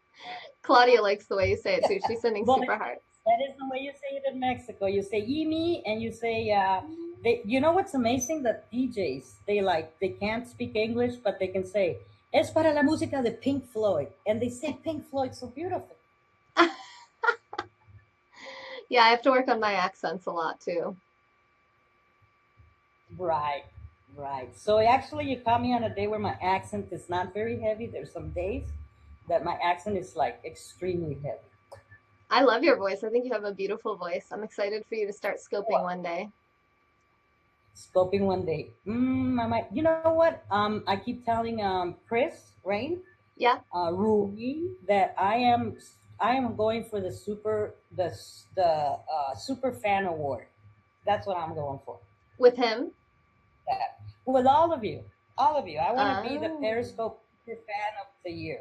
Claudia likes the way you say it too. She's sending Well, super hearts. that is the way you say it in Mexico. You say "yimi" and you say you know what's amazing? That DJs they can't speak English, but they can say "es para la música de Pink Floyd," and they say Pink Floyd so beautiful. Yeah, I have to work on my accents a lot too. Right, right. So actually, you caught me on a day where my accent is not very heavy. There's some days that my accent is like extremely heavy. I love your voice. I think you have a beautiful voice. I'm excited for you to start scoping one day. Scoping one day. I might. You know what? I keep telling Chris Rain, Yeah. Rui, that I am going for the super fan award. That's what I'm going for. With him? That with all of you. I want to be the Oh. Periscope super fan of the year.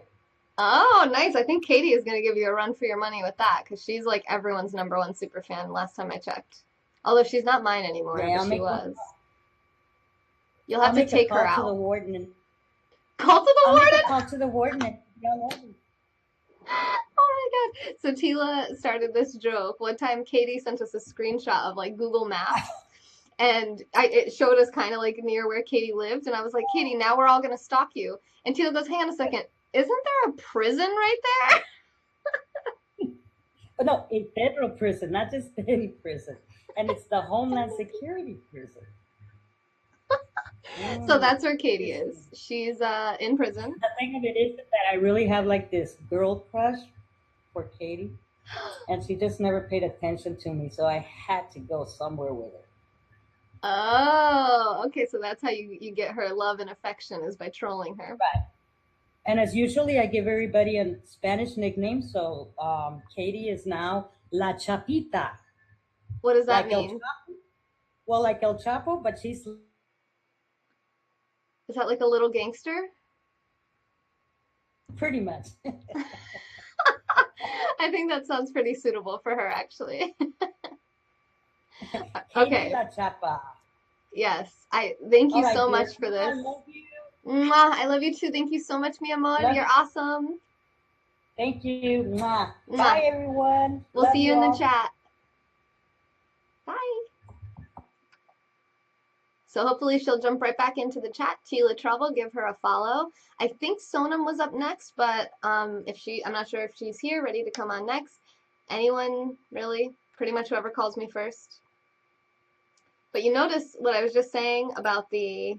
Oh, nice. I think Katie is going to give you a run for your money with that because she's like everyone's #1 super fan last time I checked. Although she's not mine anymore, Yeah, but I'll she make one. was. You'll I'll have to make a take her call to the out. warden and Call to the I'll make a warden! call to the warden and yell over. Oh my God. So Tila started this joke. One time Katie sent us a screenshot of like Google Maps and it showed us kind of like near where Katie lived. And I was like, Katie, now we're all going to stalk you. And Tila goes, hang on a second. Isn't there a prison right there? But no, a federal prison, not just any prison. And it's the Homeland Security prison. So Mm, that's where Katie is. interesting. She's in prison. The thing of it is that I really have like this girl crush for Katie, and she just never paid attention to me, so I had to go somewhere with her. Oh, okay. So that's how you get her love and affection is by trolling her. Right. And as usually, I give everybody a Spanish nickname. So Katie is now La Chapita, What does that like El mean? Chapo. Well, like El Chapo, but she's Is that like a little gangster? pretty much. I think that sounds pretty suitable for her, actually. Katie Okay. La Chapa. Yes. I thank All you right, so dear. much for I this. love you. Mwah, I love you too. Thank you so much, mi amor. Love You're you. awesome. Thank you. Mwah. Mwah. Bye, everyone. We'll Love see you you in the all. chat. Bye. So hopefully she'll jump right back into the chat. Tila Trouble, give her a follow. I think Sonam was up next, but I'm not sure if she's here, ready to come on next. Anyone, really? Pretty much whoever calls me first. But you notice what I was just saying about the,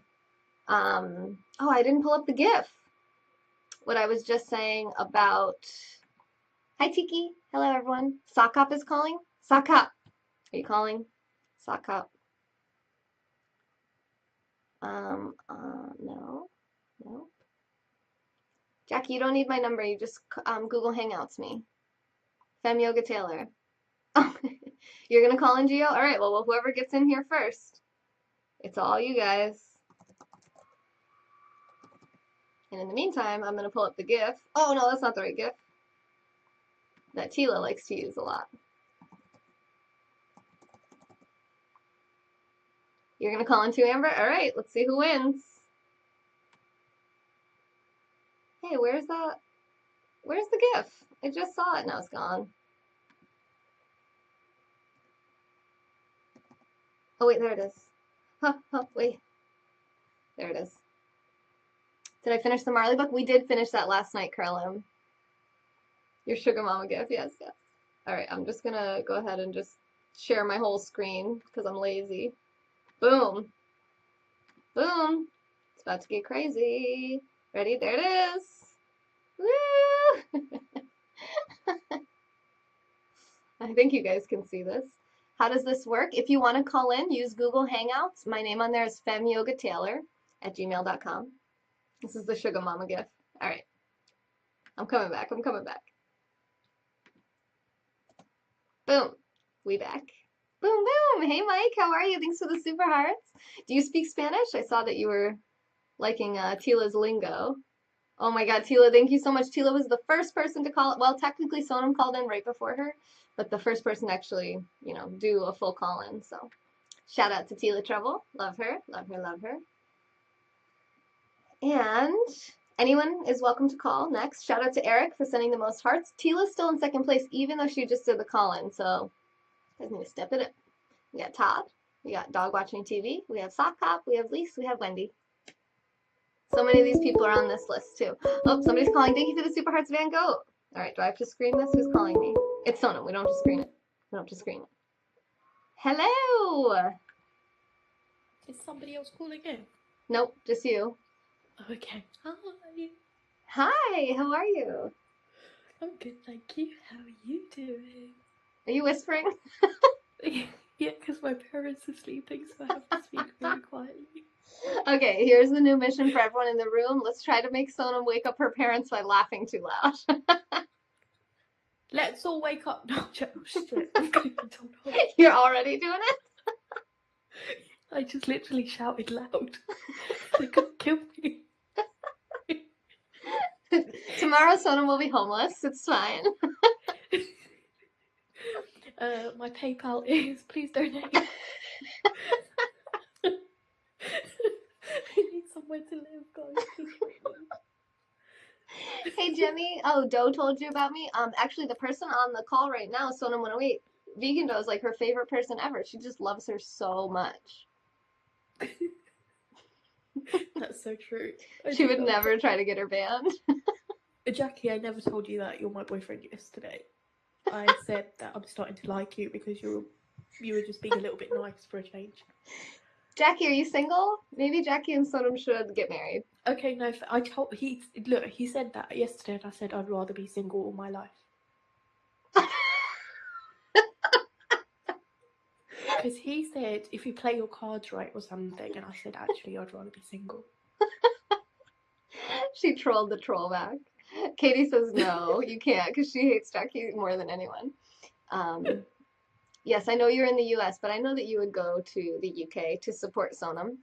oh, I didn't pull up the GIF. What I was just saying about, hi Tiki, hello everyone. Sockop is calling? Sockop, are you calling? Sockop. No, no. Jackie, you don't need my number. You just Google Hangouts me. Fem Yoga Taylor. Oh, you're gonna call in Geo? All right. Well, whoever gets in here first. It's all you guys. And in the meantime, I'm gonna pull up the GIF. Oh no, that's not the right GIF. That Tila likes to use a lot. You're gonna call in too, Amber? All right. Let's see who wins. Hey, where's that? Where's the GIF? I just saw it. Now it's gone. Oh wait, there it is. Huh, wait. There it is. Did I finish the Marley book? We did finish that last night, Carlum. Your Sugar Mama GIF, yes, yes. All right, I'm just gonna go ahead and just share my whole screen because I'm lazy. Boom. Boom. It's about to get crazy. Ready? There it is. Woo! I think you guys can see this. How does this work? If you want to call in, use Google Hangouts. My name on there is femyogataylor@gmail.com. This is the Sugar Mama GIF. All right. I'm coming back. I'm coming back. Boom. We back. Boom, boom. Hey, Mike. How are you? Thanks for the super hearts. Do you speak Spanish? I saw that you were liking Tila's lingo. Oh my God, Tila, thank you so much. Tila was the first person to call. Well, technically, Sonam called in right before her, but the first person to actually, do a full call in. So shout out to Tila Trouble. Love her, love her, love her. And anyone is welcome to call next. Shout out to Eric for sending the most hearts. Tila's still in second place, even though she just did the call in. So I need to step it up. We got Todd. We got Dog Watching TV. We have Sock Cop. We have Lise. We have Wendy. So many of these people are on this list too. Oh, somebody's calling. Thank you for the super hearts, Van Gogh. All right, do I have to screen this? Who's calling me? It's Sonam. We don't have to screen it. We don't have to screen it. Hello. Is somebody else calling in? Nope, just you. Okay. Hi. Hi, how are you? I'm good, thank you. How are you doing? Are you whispering? Yeah, because my parents are sleeping, so I have to speak really quietly. Okay, here's the new mission for everyone in the room. Let's try to make Sonam wake up her parents by laughing too loud. Let's all wake up now, shit. I'm gonna get told off. You're already doing it? I just literally shouted loud. They're gonna kill me. Tomorrow Sonam will be homeless. It's fine. My PayPal is please donate. I need somewhere to live, guys. Please help me. Hey Jemmy. Oh, Doe told you about me. Actually the person on the call right now, Sonam 108, Vegan Doe is like her favorite person ever. She just loves her so much. That's so true. She would never try to get her banned. Jackie, I never told you that you're my boyfriend yesterday. I said that I'm starting to like you because you were just being a little bit nice for a change. Jackie, are you single? Maybe Jackie and Sonam should get married. Okay, no, he said that yesterday, and I said I'd rather be single all my life. Because he said if you play your cards right or something, and I said actually I'd rather be single. She trolled the troll back. Katie says no, you can't, because she hates Jackie more than anyone. Yes, I know you're in the US, but I know that you would go to the UK to support Sonam.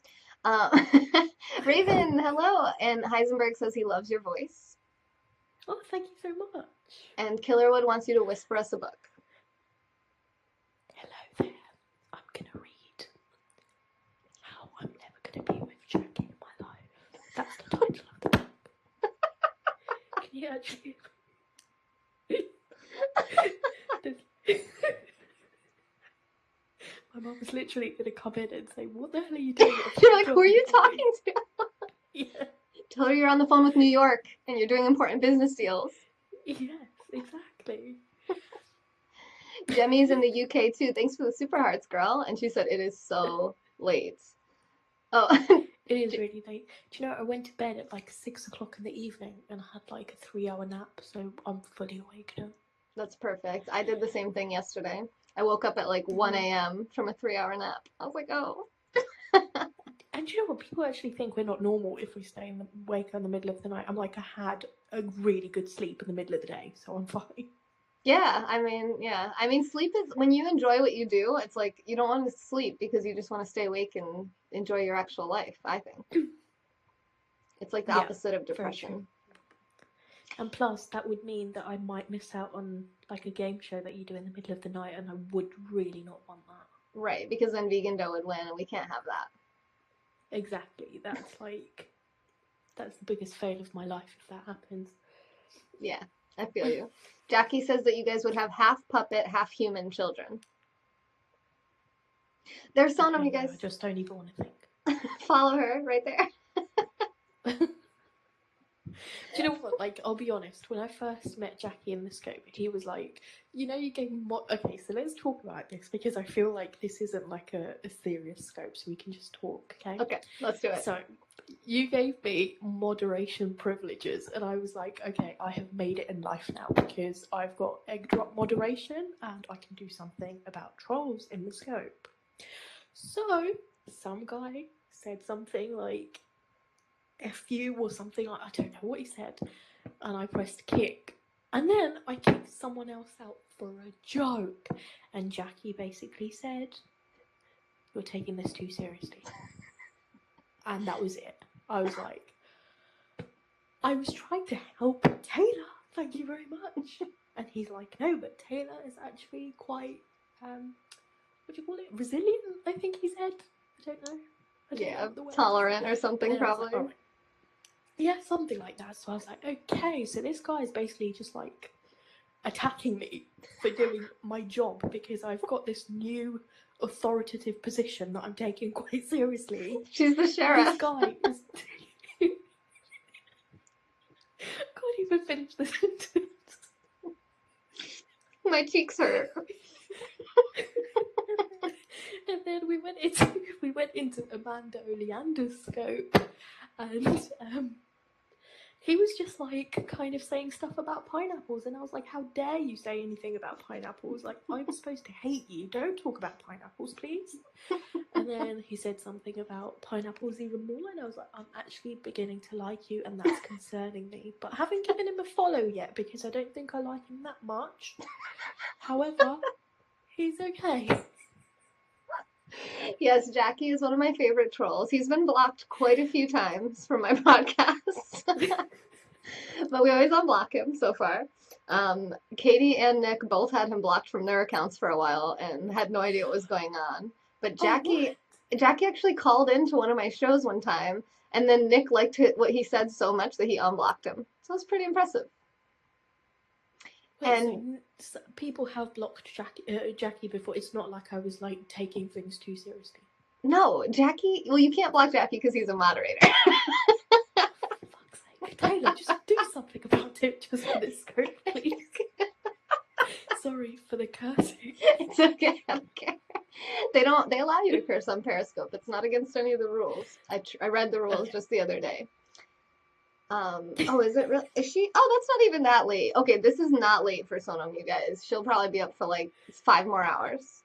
Raven, hello. And Heisenberg says he loves your voice. Oh, thank you so much. And Killerwood wants you to whisper us a book. Hello there. I'm going to read How I'm Never Going to Be With Jackie in My Life. That's the title of the book. Can you actually... My mum was literally going to come in and say, what the hell are you doing? You're like, who are you talking to? Yeah. Tell her you're on the phone with New York and you're doing important business deals. Yes, exactly. Demi's in the UK too. Thanks for the super hearts, girl. And she said it is so late. Oh, it is really late. Do you know, I went to bed at like 6 o'clock in the evening and I had like a 3-hour nap, so I'm fully awake now. That's perfect. I did the same thing yesterday. I woke up at like 1 a.m. from a 3-hour nap. I was like, oh. And you know what? People actually think we're not normal if we stay awake in the middle of the night. I'm like, I had a really good sleep in the middle of the day, so I'm fine. Yeah, I mean, sleep is, when you enjoy what you do, it's like you don't want to sleep because you just want to stay awake and enjoy your actual life, I think. It's like the opposite of depression. And plus, that would mean that I might miss out on like a game show that you do in the middle of the night, and I would really not want that. Right, because then Vegan Doe would win, and we can't have that. Exactly. That's the biggest fail of my life if that happens. Yeah, I feel you. Jackie says that you guys would have half puppet, half human children. There's Sonam, you guys. I just don't even want to think. Follow her right there. Do you know what? Like, I'll be honest. When I first met Jackie in the scope, he was like, you gave me okay, so let's talk about this because I feel like this isn't like a serious scope, so we can just talk, okay? Okay, let's do it. So, you gave me moderation privileges, and I was like, okay, I have made it in life now because I've got egg drop moderation and I can do something about trolls in the scope. So, some guy said something like, F you or something, I don't know what he said, and I pressed kick, and then I kicked someone else out for a joke, and Jackie basically said, you're taking this too seriously, and that was it. I was like, I was trying to help Taylor, thank you very much, and he's like, no, but Taylor is actually quite, what do you call it, resilient, I think he said, I don't know. Yeah, tolerant or something probably. Like, yeah, something like that. So I was like, okay, so this guy is basically just like attacking me for doing my job because I've got this new authoritative position that I'm taking quite seriously. She's the sheriff. This guy is... Can't even finish the sentence. My cheeks hurt. And then we went into Amanda Oleander's scope, and he was just like kind of saying stuff about pineapples, and I was like, how dare you say anything about pineapples? Like, I'm supposed to hate you. Don't talk about pineapples, please. And then he said something about pineapples even more, and I was like, I'm actually beginning to like you, and that's concerning me. But I haven't given him a follow yet because I don't think I like him that much. However, he's okay. Yes, Jackie is one of my favorite trolls. He's been blocked quite a few times from my podcasts, but we always unblock him so far. Katie and Nick both had him blocked from their accounts for a while and had no idea what was going on. But Oh, what? Jackie actually called into one of my shows one time, and then Nick liked what he said so much that he unblocked him. So it's pretty impressive. Wait, And so people have blocked Jackie before. It's not like I was like taking things too seriously. no, Jackie, well, you can't block Jackie because he's a moderator. For fuck's sake, Taylor, just do something about it just for this scope, please. Sorry for the cursing. It's okay, I don't care. They allow you to curse on Periscope. It's not against any of the rules. I read the rules Okay. just the other day. Oh, is it really? Is she? Oh, that's not even that late. Okay, this is not late for Sonam, you guys. She'll probably be up for like 5 more hours.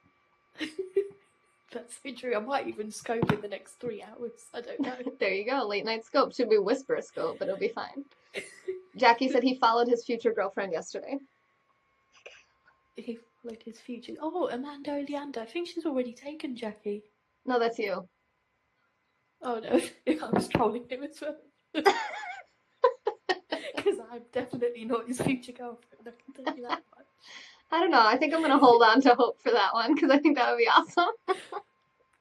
That's so true. I might even scope in the next 3 hours. I don't know. There you go. Late night scope. Should be whisper scope, but it'll be fine. Jackie said he followed his future girlfriend yesterday. He followed his future. Oh, Amanda Oleander. I think she's already taken Jackie. No, that's you. Oh no, I was trolling him as well. Because I'm definitely not his future girlfriend. I can tell you that much. I don't know. I think I'm going to hold on to hope for that one because I think that would be awesome.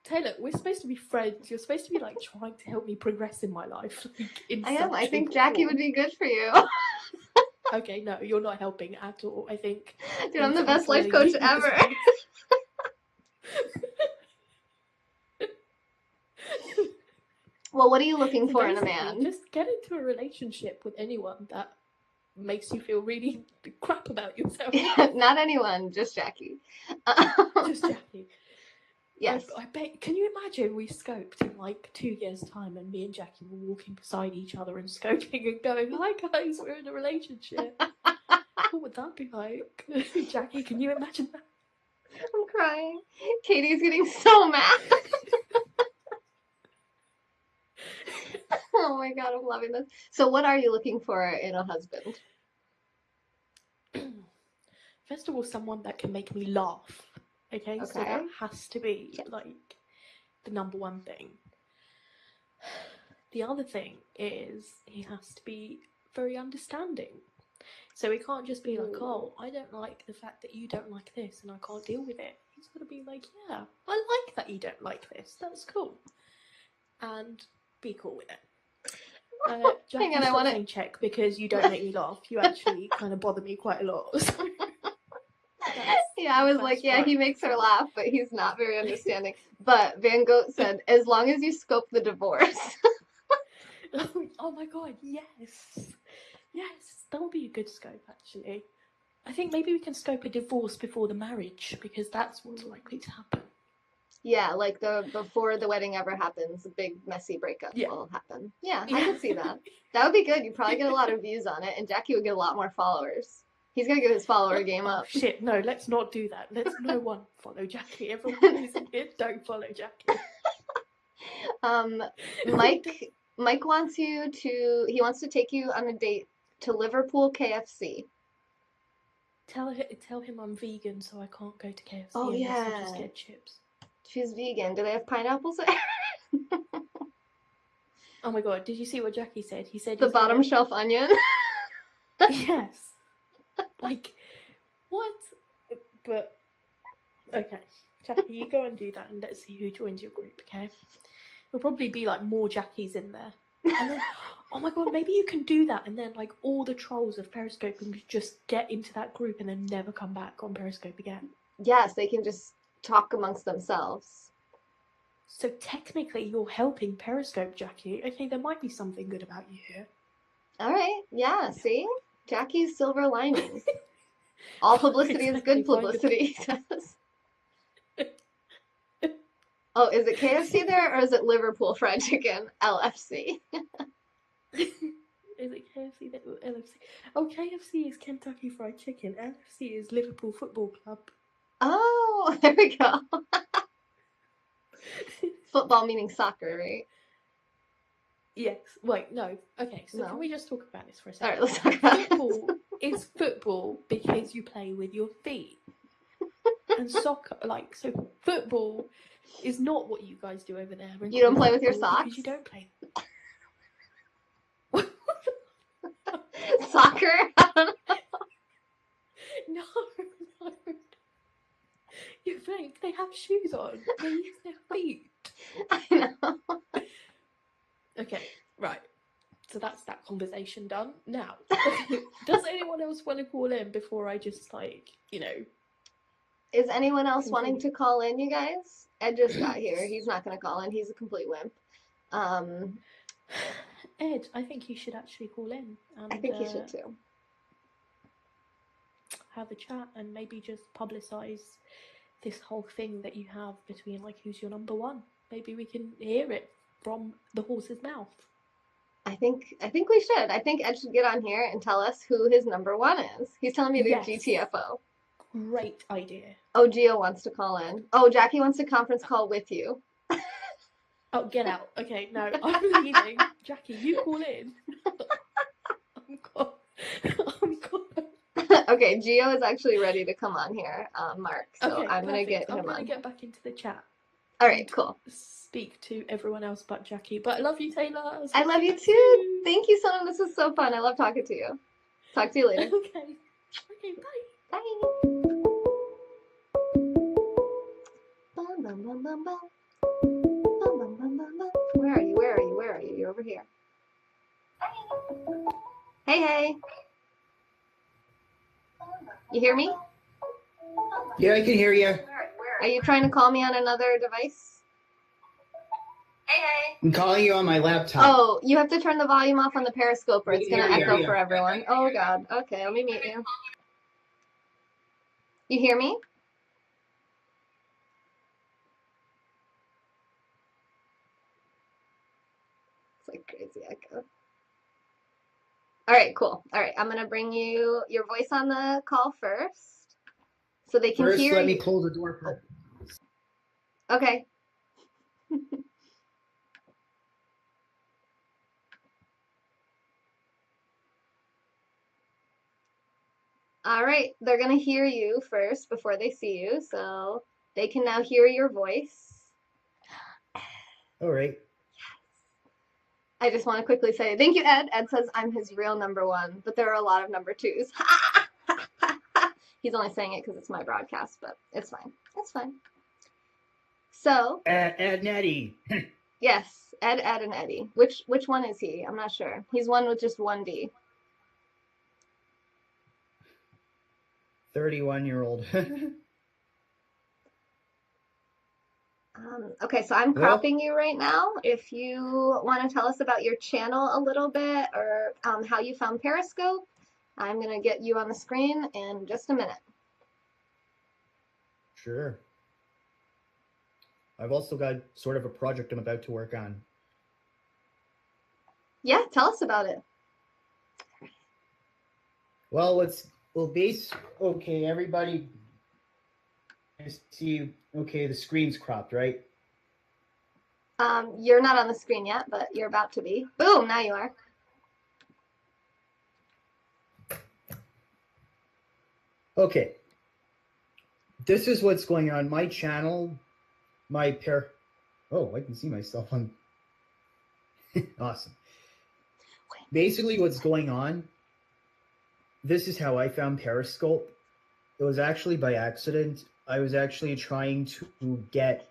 Taylor, we're supposed to be friends. You're supposed to be like trying to help me progress in my life. Like, in I am. some I shape think or Jackie form. would be good for you. Okay, no, you're not helping at all. I think. Dude, I'm the best life following coach you is ever. Well, what are you looking So for in a basically, man? just get into a relationship with anyone that makes you feel really crap about yourself. Not anyone, just Jackie. Just Jackie. Yes. I bet. Can you imagine we scoped in like 2 years' time, and me and Jackie were walking beside each other and scoping and going, "Hi guys, we're in a relationship." What would that be like? Jackie, can you imagine that? I'm crying. Katie's getting so mad. Oh my god, I'm loving this. So, what are you looking for in a husband? First of all, someone that can make me laugh. Okay, so that Okay. has to be Yes. like the number one thing. The other thing is he has to be very understanding. So he can't just be like, "Oh, I don't like the fact that you don't like this and I can't deal with it." He's got to be like, "Yeah, I like that you don't like this. That's cool." And be cool with it. Jackie, Hang on, I stop want saying check because you don't make me laugh. You actually kind of bother me quite a lot. So Yeah, I was that's like, yeah, fine. he makes her laugh, but he's not very understanding. But Van Gogh said, as long as you scope the divorce. Oh my god, yes. Yes, that would be a good scope actually. I think maybe we can scope a divorce before the marriage because that's what's likely to happen. Yeah, like before the wedding ever happens, a big messy breakup Yeah. will happen. Yeah, I could see that. That would be good. You'd probably get a lot of views on it, and Jackie would get a lot more followers. He's gonna get his follower game Oh up. shit, no, let's not do that. Let's no one follow Jackie. Everyone who's in here, don't follow Jackie. Mike wants you to. He wants to take you on a date to Liverpool KFC. Tell him I'm vegan, so I can't go to KFC Oh, unless I yeah. just get chips. She's vegan. Do they have pineapples there? Oh my god, did you see what Jackie said? He said The he's bottom gonna... shelf onion. Yes. Like, what? But, okay. Jackie, you go and do that and let's see who joins your group, okay? There'll probably be, like, more Jackies in there. And then, oh my god, maybe you can do that and then, like, all the trolls of Periscope can just get into that group and then never come back on Periscope again. Yes, they can just talk amongst themselves. So technically you're helping Periscope, Jackie. Okay, there might be something good about you here. All right. Yeah, see? Jackie's silver lining. All publicity is good publicity, he says. Oh, is it KFC there or is it Liverpool Fried Chicken, LFC? Is it KFC that or LFC? Oh, KFC is Kentucky Fried Chicken. LFC is Liverpool Football Club. Oh, there we go. Football meaning soccer, right? Yes. Wait, no. Okay, so No. can we just talk about this for a All right, second? let's talk about Football is football because you play with your feet. And soccer, like, so football is not what you guys do over there. You don't play with your socks? Because you don't play. Soccer? No, no. You think they have shoes on? They use their feet. I know. Okay, right. So that's that conversation done. Now, does anyone else want to call in before I just, like, you know... Is anyone else Continue. wanting to call in, you guys? Ed just got here. He's not going to call in. He's a complete wimp. Ed, I think you should actually call in. And, I think he should too. Have a chat and maybe just publicize this whole thing that you have between, like, who's your number one. Maybe we can hear it from the horse's mouth. I think we should. I think Ed should get on here and tell us who his number one is. He's telling me to Yes. GTFO. Great idea. Oh, Gio wants to call in. Oh, Jackie wants to conference call with you. Oh, get out. Okay, no, I'm leaving. Jackie, you call in. I'm gone. Okay, Gio is actually ready to come on here, Mark. So Okay, I'm going to perfect. get him I'm going on. to get back into the chat. All right, cool. Speak to everyone else but Jackie. But I love you, Taylor. I love you too. Thank you so much. This was so fun. I love talking to you. Talk to you later. Okay. Okay, bye. Bye. Bum, bum, bum, bum, bum. Bum, bum, bum, bum, bum. Where are you? Where are you? Where are you? You're over here. Hey, hey. You hear me? Yeah, I can hear you. Are you trying to call me on another device? Hey, hey. I'm calling you on my laptop. Oh, you have to turn the volume off on the Periscope or it's going to Yeah, echo yeah. for everyone. Oh, God. Okay, let me mute you. You hear me? It's like crazy echo. All right, cool. All right, I'm going to bring you your voice on the call first so they can First, hear let you. me close the door. Okay. All right, they're going to hear you first before they see you, so they can now hear your voice. All right. I just want to quickly say thank you, Ed. Ed says I'm his real number one, but there are a lot of number twos. He's only saying it because it's my broadcast, but it's fine. It's fine. So, Ed and Eddie. yes, Ed, and Eddie. Which one is he? I'm not sure. He's one with just one D. 31-year-old. Okay, so I'm cropping you right now. If you want to tell us about your channel a little bit or how you found Periscope, I'm going to get you on the screen in just a minute. Sure. I've also got sort of a project I'm about to work on. Yeah, tell us about it. Well, okay, everybody see, okay, the screen's cropped, right? You're not on the screen yet, but you're about to be. Boom, now you are. Okay. This is what's going on. My channel, oh, I can see myself on. Awesome. Basically, what's going on, this is how I found Periscope. It was actually by accident. I was actually trying to get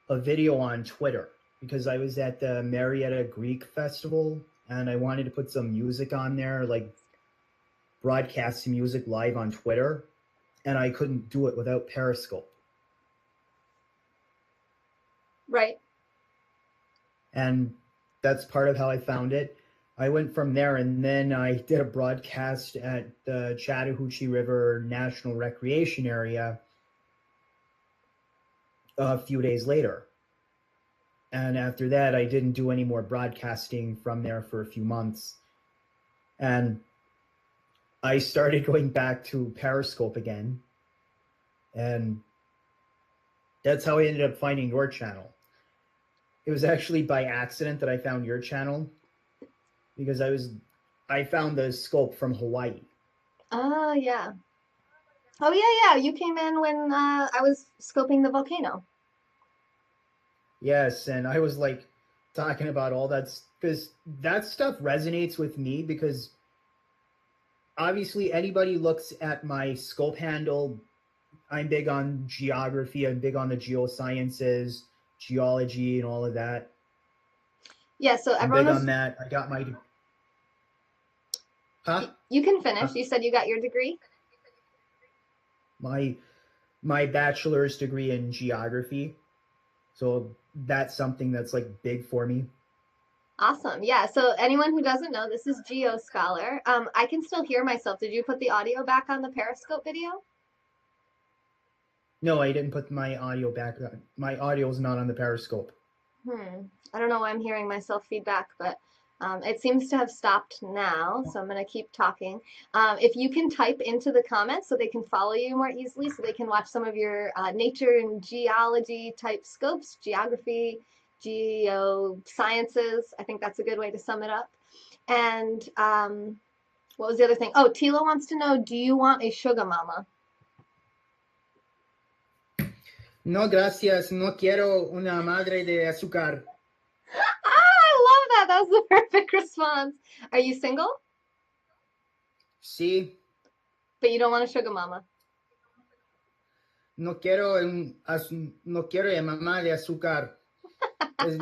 a video on Twitter because I was at the Marietta Greek Festival and I wanted to put some music on there, like broadcast some music live on Twitter, and I couldn't do it without Periscope. Right. And that's part of how I found it. I went from there, and then I did a broadcast at the Chattahoochee River National Recreation Area a few days later. And after that, I didn't do any more broadcasting from there for a few months. And I started going back to Periscope again. And that's how I ended up finding your channel. It was actually by accident that I found your channel because I found the scope from Hawaii. Oh, yeah. Oh, yeah, yeah. You came in when I was scoping the volcano. Yes, and I was like talking about all that because that stuff resonates with me because obviously anybody looks at my scope handle. I'm big on geography, I'm big on the geosciences, geology, and all of that. Yeah, so I'm everyone big was. on that. I got my huh? You can finish. Huh? You said you got your degree? My my bachelor's degree in geography. So that's something that's like big for me. Awesome. Yeah. So anyone who doesn't know, this is Geo Scholar. I can still hear myself. Did you put the audio back on the Periscope video? No, I didn't put my audio back on. My audio is not on the Periscope. I don't know why I'm hearing myself feedback, but it seems to have stopped now. So I'm going to keep talking. If you can type into the comments so they can follow you more easily, so they can watch some of your nature and geology type scopes, geography, geosciences. I think that's a good way to sum it up. And what was the other thing? Oh, Tila wants to know, do you want a sugar mama? No, gracias. No quiero una madre de azúcar. I love that. That was the perfect response. Are you single? Sí, But you don't want a sugar mama. no quiero no quiero a mamá de azúcar. Es,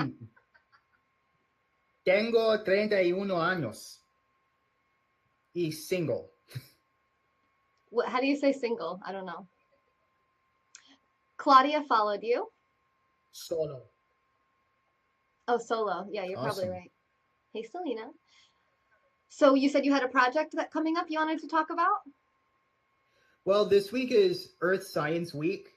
tengo 31 años y single. How do you say single? I don't know. Claudia followed you. Solo. Oh, solo. Yeah, you're probably Awesome. right. Hey, Selena. So you said you had a project that coming up you wanted to talk about? Well, this week is Earth Science Week.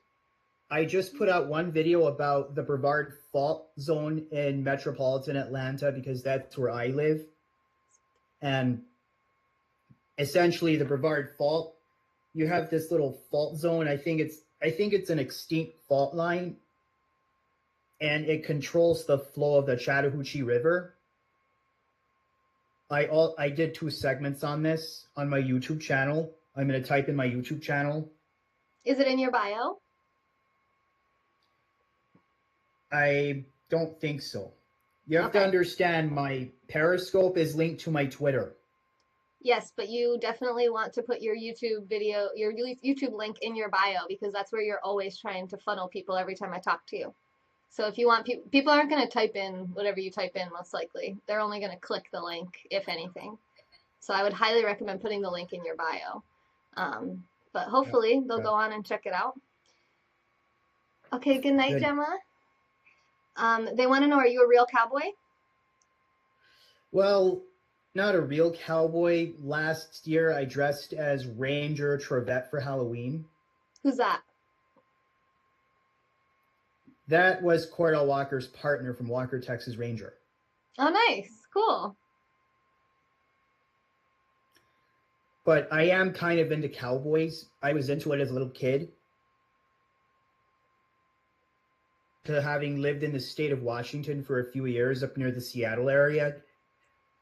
I just put out one video about the Brevard Fault Zone in metropolitan Atlanta because that's where I live. And essentially the Brevard Fault, you have this little fault zone. I think it's an extinct fault line, and it controls the flow of the Chattahoochee River. I did 2 segments on this on my YouTube channel. I'm going to type in my YouTube channel. Is it in your bio? I don't think so. You have to understand my Periscope is linked to my Twitter. Yes, but you definitely want to put your YouTube video, your YouTube link in your bio because that's where you're always trying to funnel people every time I talk to you. So if you want people aren't going to type in whatever you type in most likely. They're only going to click the link if anything. So I would highly recommend putting the link in your bio. But hopefully they'll go on and check it out. Okay, good night, Gemma. They want to know, are you a real cowboy? Well, not a real cowboy. Last year I dressed as Ranger Trevette for Halloween. Who's that? That was Cordell Walker's partner from Walker, Texas Ranger. Oh, nice. Cool. But I am kind of into cowboys. I was into it as a little kid. To having lived in the state of Washington for a few years up near the Seattle area,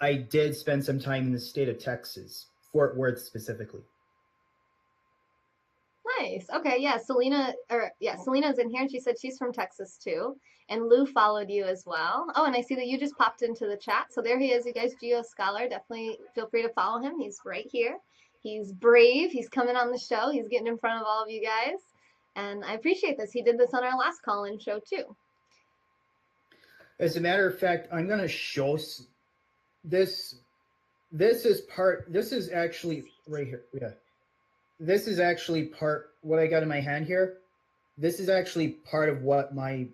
I did spend some time in the state of Texas, Fort Worth specifically. Nice. Okay, yeah, Selena's in here and she said she's from Texas too. And Lou followed you as well. Oh, and I see that you just popped into the chat. So there he is, you guys, Geo Scholar. Definitely feel free to follow him. He's right here. He's brave. He's coming on the show. He's getting in front of all of you guys. And I appreciate this. He did this on our last call-in show too. As a matter of fact, I'm going to show this. This is actually right here. Yeah. This is actually what I got in my hand here. This is actually part of what one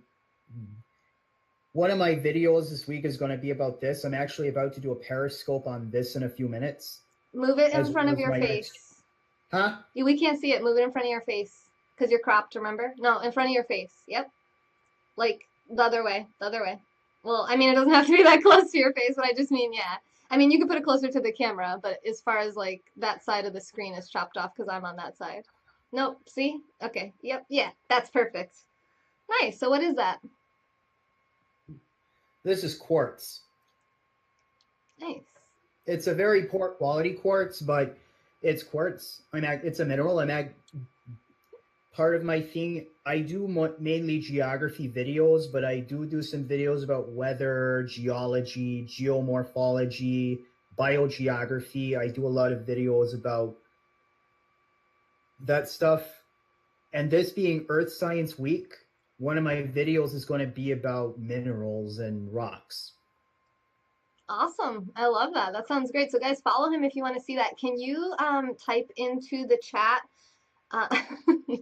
of my videos this week is going to be about this. I'm actually about to do a Periscope on this in a few minutes. Move it in front of your face. Huh? We can't see it. Move it in front of your face because you're cropped, remember? No, in front of your face. Yep. Like the other way. The other way. Well, I mean, it doesn't have to be that close to your face, but I just mean, yeah. I mean, you could put it closer to the camera, but as far as like that side of the screen is chopped off because I'm on that side. Nope, see? Okay, yep, yeah, that's perfect. Nice, so what is that? This is quartz. Nice. It's a very poor quality quartz, but it's quartz. It's a mineral. Part of my thing. I do mainly geography videos, but I do some videos about weather, geology, geomorphology, biogeography. I do a lot of videos about that stuff. And this being Earth Science Week, one of my videos is going to be about minerals and rocks. Awesome. I love that. That sounds great. So guys, follow him if you want to see that. Can you type into the chat? Uh,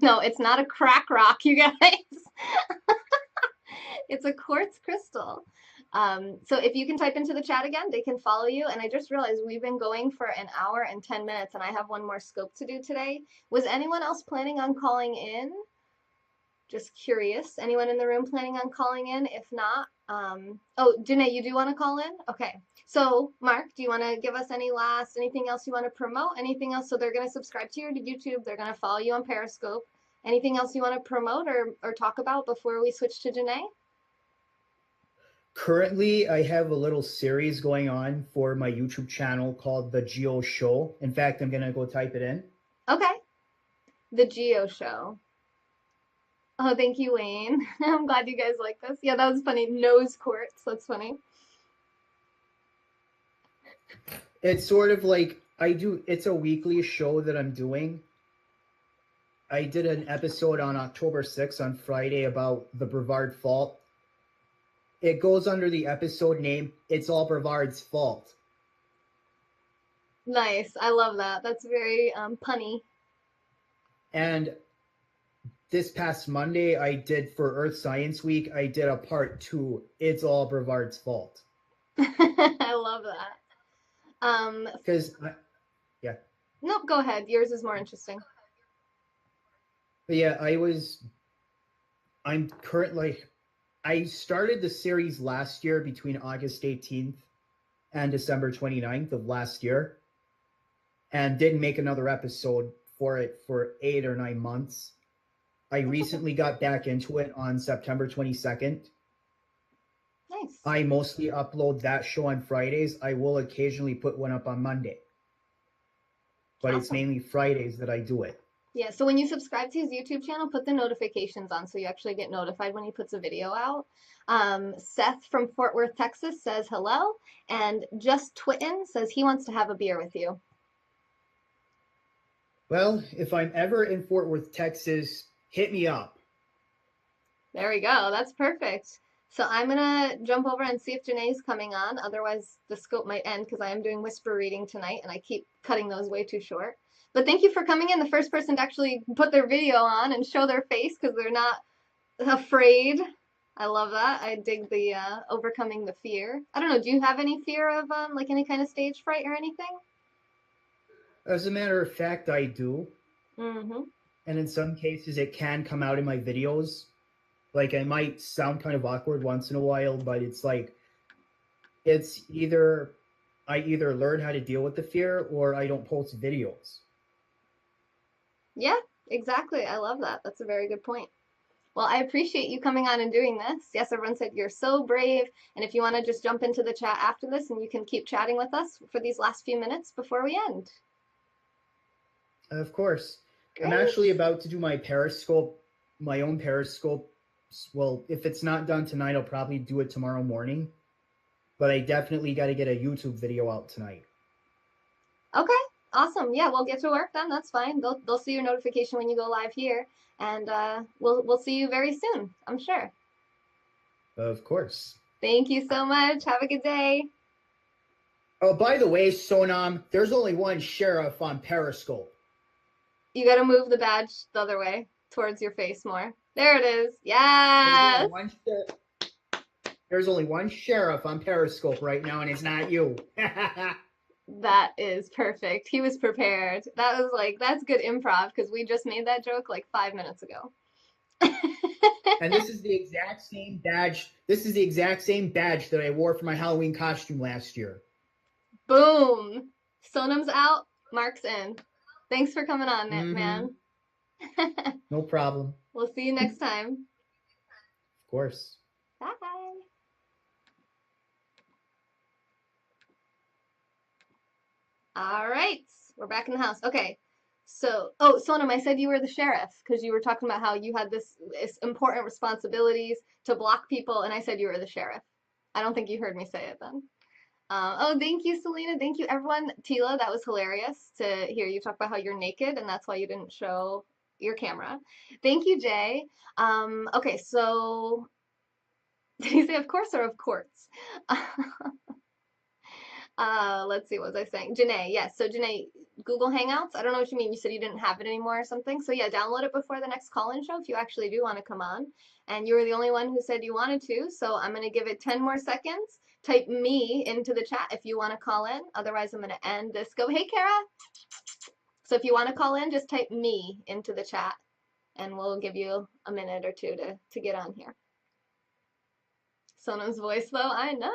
no, it's not a crack rock, you guys. It's a quartz crystal. So if you can type into the chat again, they can follow you. And I just realized we've been going for an hour and 10 minutes, and I have one more scope to do today. Was anyone else planning on calling in? Just curious. Anyone in the room planning on calling in? If not, oh, Janae, you do want to call in? Okay. So, Mark, do you want to give us anything else you want to promote? Anything else? So they're going to subscribe to your YouTube. They're going to follow you on Periscope. Anything else you want to promote or talk about before we switch to Janae? Currently, I have a little series going on for my YouTube channel called The Geo Show. In fact, I'm going to go type it in. Okay. The Geo Show. Oh, thank you, Wayne. I'm glad you guys like this. Yeah, that was funny. Nose quartz. That's funny. It's sort of like it's a weekly show that I'm doing. I did an episode on October 6th on Friday about the Brevard Fault. It goes under the episode name, It's All Brevard's Fault. Nice. I love that. That's very punny. And this past Monday, I did for Earth Science Week, I did a part 2, It's All Brevard's Fault. I love that. Because, yeah. No, go ahead. Yours is more interesting. But yeah, I'm currently, I started the series last year between August 18th and December 29th of last year, and didn't make another episode for it for 8 or 9 months. I recently got back into it on September 22nd. Nice. I mostly upload that show on Fridays. I will occasionally put one up on Monday, but It's mainly Fridays that I do it. Yeah, so when you subscribe to his YouTube channel, put the notifications on so you actually get notified when he puts a video out. Seth from Fort Worth, Texas says hello, and Just Twitten says he wants to have a beer with you. Well, if I'm ever in Fort Worth, Texas, hit me up. There we go. That's perfect. So I'm going to jump over and see if Janae's coming on. Otherwise, the scope might end because I am doing whisper reading tonight, and I keep cutting those way too short. But thank you for coming in, the first person to actually put their video on and show their face because they're not afraid. I love that. I dig the overcoming the fear. I don't know. Do you have any fear of like any kind of stage fright or anything? As a matter of fact, I do. Mm-hmm. And in some cases, it can come out in my videos. Like, I might sound kind of awkward once in a while, but it's like, it's either I either learn how to deal with the fear or I don't post videos. Yeah, exactly. I love that. That's a very good point. Well, I appreciate you coming on and doing this. Yes, everyone said you're so brave. And if you want to just jump into the chat after this and you can keep chatting with us for these last few minutes before we end. Of course. Great. I'm actually about to do my Periscope, my own Periscope. Well, if it's not done tonight, I'll probably do it tomorrow morning. But I definitely got to get a YouTube video out tonight. Okay. Awesome. Yeah, we'll get to work then. That's fine. They'll see your notification when you go live here, and we'll see you very soon, I'm sure. Of course. Thank you so much. Have a good day. Oh, by the way, Sonam, there's only one sheriff on Periscope. You got to move the badge the other way towards your face more. There it is. Yes. There's only one sheriff on Periscope right now, and it's not you. That is perfect. He was prepared. That was like, that's good improv because we just made that joke like 5 minutes ago. And this is the exact same badge. This is the exact same badge that I wore for my Halloween costume last year. Boom. Sonam's out. Mark's in. Thanks for coming on, Mhm. man. No problem. We'll see you next time. Of course. Bye. All right. We're back in the house. Okay. So, oh, Sonam, I said you were the sheriff because you were talking about how you had this important responsibilities to block people, and I said you were the sheriff. I don't think you heard me say it then. Oh, thank you, Selena. Thank you, everyone. Tila, that was hilarious to hear you talk about how you're naked and that's why you didn't show your camera. Thank you, Jay. Okay, so did you say of course or of courts? Let's see, what was I saying? Janae, yes. So Janae, Google Hangouts. I don't know what you mean. You said you didn't have it anymore or something. So yeah, download it before the next call-in show if you actually do want to come on. And you were the only one who said you wanted to. So I'm gonna give it 10 more seconds. Type me into the chat if you want to call in. Otherwise, I'm gonna end this. Go, hey Kara. So if you want to call in, just type me into the chat, and we'll give you a minute or two to get on here. Sonam's voice, though, I know.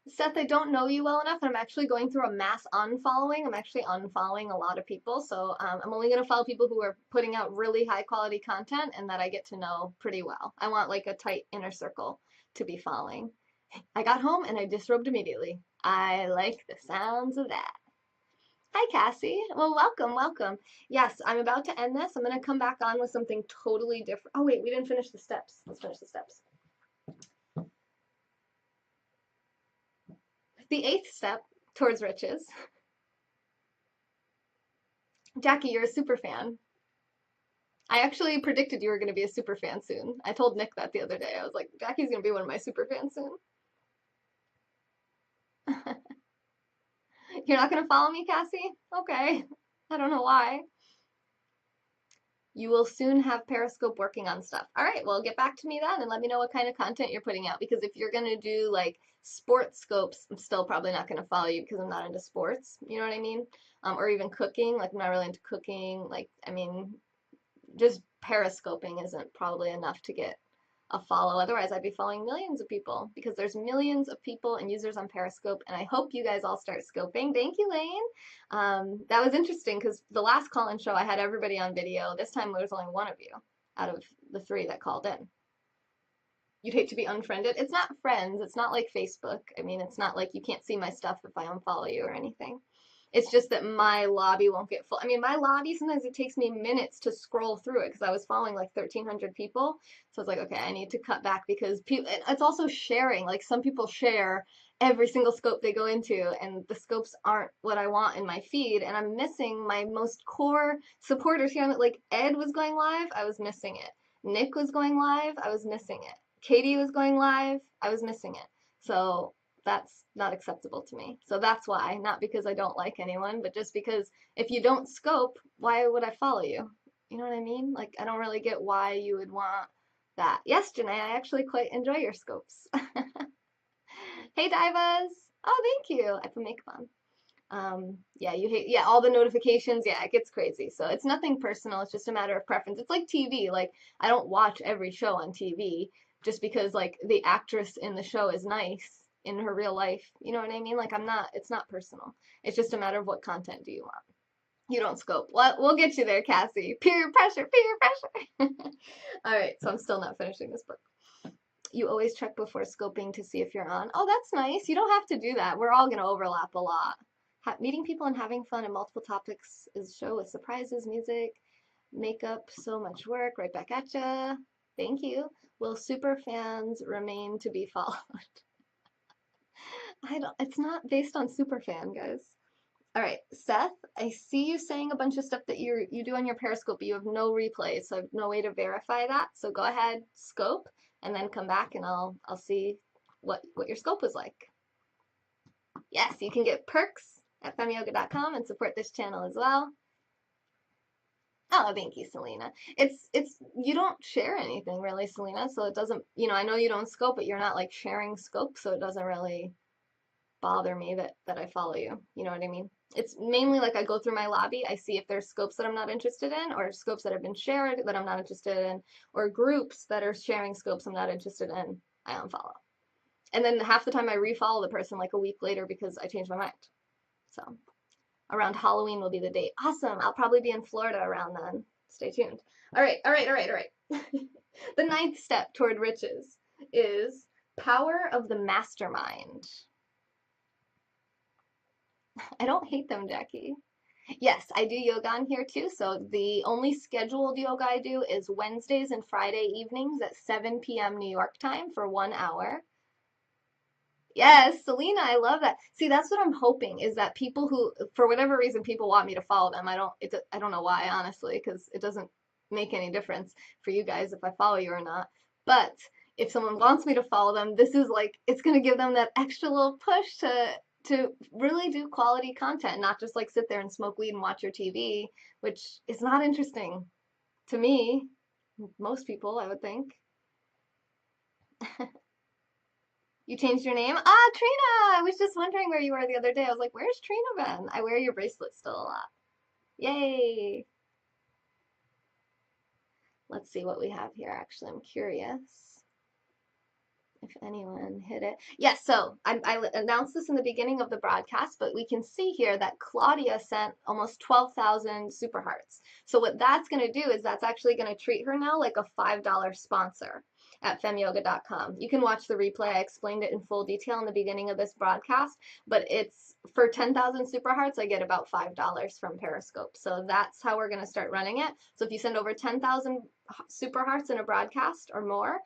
Seth, I don't know you well enough, and I'm actually going through a mass unfollowing. I'm actually unfollowing a lot of people, so I'm only going to follow people who are putting out really high quality content and that I get to know pretty well. I want like a tight inner circle to be following. I got home and I disrobed immediately. I like the sounds of that. Hi, Cassie. Well, welcome, welcome. Yes, I'm about to end this. I'm going to come back on with something totally different. Oh, wait, we didn't finish the steps. Let's finish the steps. The 8th step towards riches. Jackie, you're a super fan. I actually predicted you were going to be a super fan soon. I told Nick that the other day. I was like, Jackie's going to be one of my super fans soon. You're not going to follow me, Cassie? Okay. I don't know why. You will soon have Periscope working on stuff. All right, well, get back to me then and let me know what kind of content you're putting out. Because if you're going to do like sports scopes, I'm still probably not going to follow you because I'm not into sports. You know what I mean? Or even cooking. Like, I'm not really into cooking. Like, I mean, just periscoping isn't probably enough to get a follow. Otherwise, I'd be following millions of people because there's millions of people and users on Periscope, and I hope you guys all start scoping. Thank you, Lane. That was interesting because the last call-in show I had everybody on video. This time there was only one of you out of the 3 that called in. You'd hate to be unfriended. It's not friends. It's not like Facebook. I mean, it's not like you can't see my stuff if I unfollow you or anything. It's just that my lobby won't get full. I mean, my lobby, sometimes it takes me minutes to scroll through it because I was following like 1,300 people. So I was like, okay, I need to cut back because people, it's also sharing. Like some people share every single scope they go into, and the scopes aren't what I want in my feed. And I'm missing my most core supporters here. Like Ed was going live, I was missing it. Nick was going live, I was missing it. Katie was going live, I was missing it. So that's not acceptable to me. So that's why, not because I don't like anyone, but just because if you don't scope, why would I follow you? You know what I mean? Like, I don't really get why you would want that. Yes, Janae, I actually quite enjoy your scopes. Hey, Divas. Oh, thank you. I put makeup on. Yeah, you hate, yeah, all the notifications. Yeah, it gets crazy. So it's nothing personal. It's just a matter of preference. It's like TV. Like, I don't watch every show on TV just because, like, the actress in the show is nice in her real life. You know what I mean? Like, it's not personal. It's just a matter of what content do you want. You don't scope. We'll get you there, Cassie. Peer pressure, peer pressure. All right, so I'm still not finishing this book. You always check before scoping to see if you're on. Oh, that's nice. You don't have to do that. We're all going to overlap a lot. Meeting people and having fun and multiple topics is show with surprises, music, makeup, so much work. Right back at ya. Thank you. Will super fans remain to be followed? It's not based on super fan, guys. All right, Seth, I see you saying a bunch of stuff that you do on your Periscope, but you have no replay, so I have no way to verify that. So go ahead, scope, and then come back and I'll see what your scope was like. Yes, you can get perks at femyoga.com and support this channel as well. Oh, thank you, Selena. It's you don't share anything really, Selena, so it doesn't, I know you don't scope, but you're not like sharing scope, so it doesn't really bother me that I follow you. You know what I mean? It's mainly like I go through my lobby, I see if there's scopes that I'm not interested in, or scopes that have been shared that I'm not interested in, or groups that are sharing scopes I'm not interested in, I unfollow. And then half the time I refollow the person like a week later because I changed my mind. So around Halloween will be the date. Awesome. I'll probably be in Florida around then. Stay tuned. All right. The ninth step toward riches is power of the mastermind. I don't hate them, Jackie. Yes, I do yoga on here too. So the only scheduled yoga I do is Wednesdays and Friday evenings at 7 p.m. New York time for 1 hour. Yes, Selena, I love that. See, that's what I'm hoping is that people who, for whatever reason, people want me to follow them. I don't know why, honestly, because it doesn't make any difference for you guys if I follow you or not. But if someone wants me to follow them, this is like, it's going to give them that extra little push to really do quality content, not just like sit there and smoke weed and watch your TV, which is not interesting to me, most people, I would think. You changed your name? Ah, Trina! I was just wondering where you were the other day. I was like, where's Trina been? I wear your bracelet still a lot. Yay! Let's see what we have here, actually. I'm curious if anyone hit it. Yes, so I announced this in the beginning of the broadcast, but we can see here that Claudia sent almost 12,000 super hearts. So what that's going to do is that's actually going to treat her now like a $5 sponsor at femyoga.com. You can watch the replay. I explained it in full detail in the beginning of this broadcast, but it's for 10,000 super hearts, I get about $5 from Periscope. So that's how we're going to start running it. So if you send over 10,000 super hearts in a broadcast or more,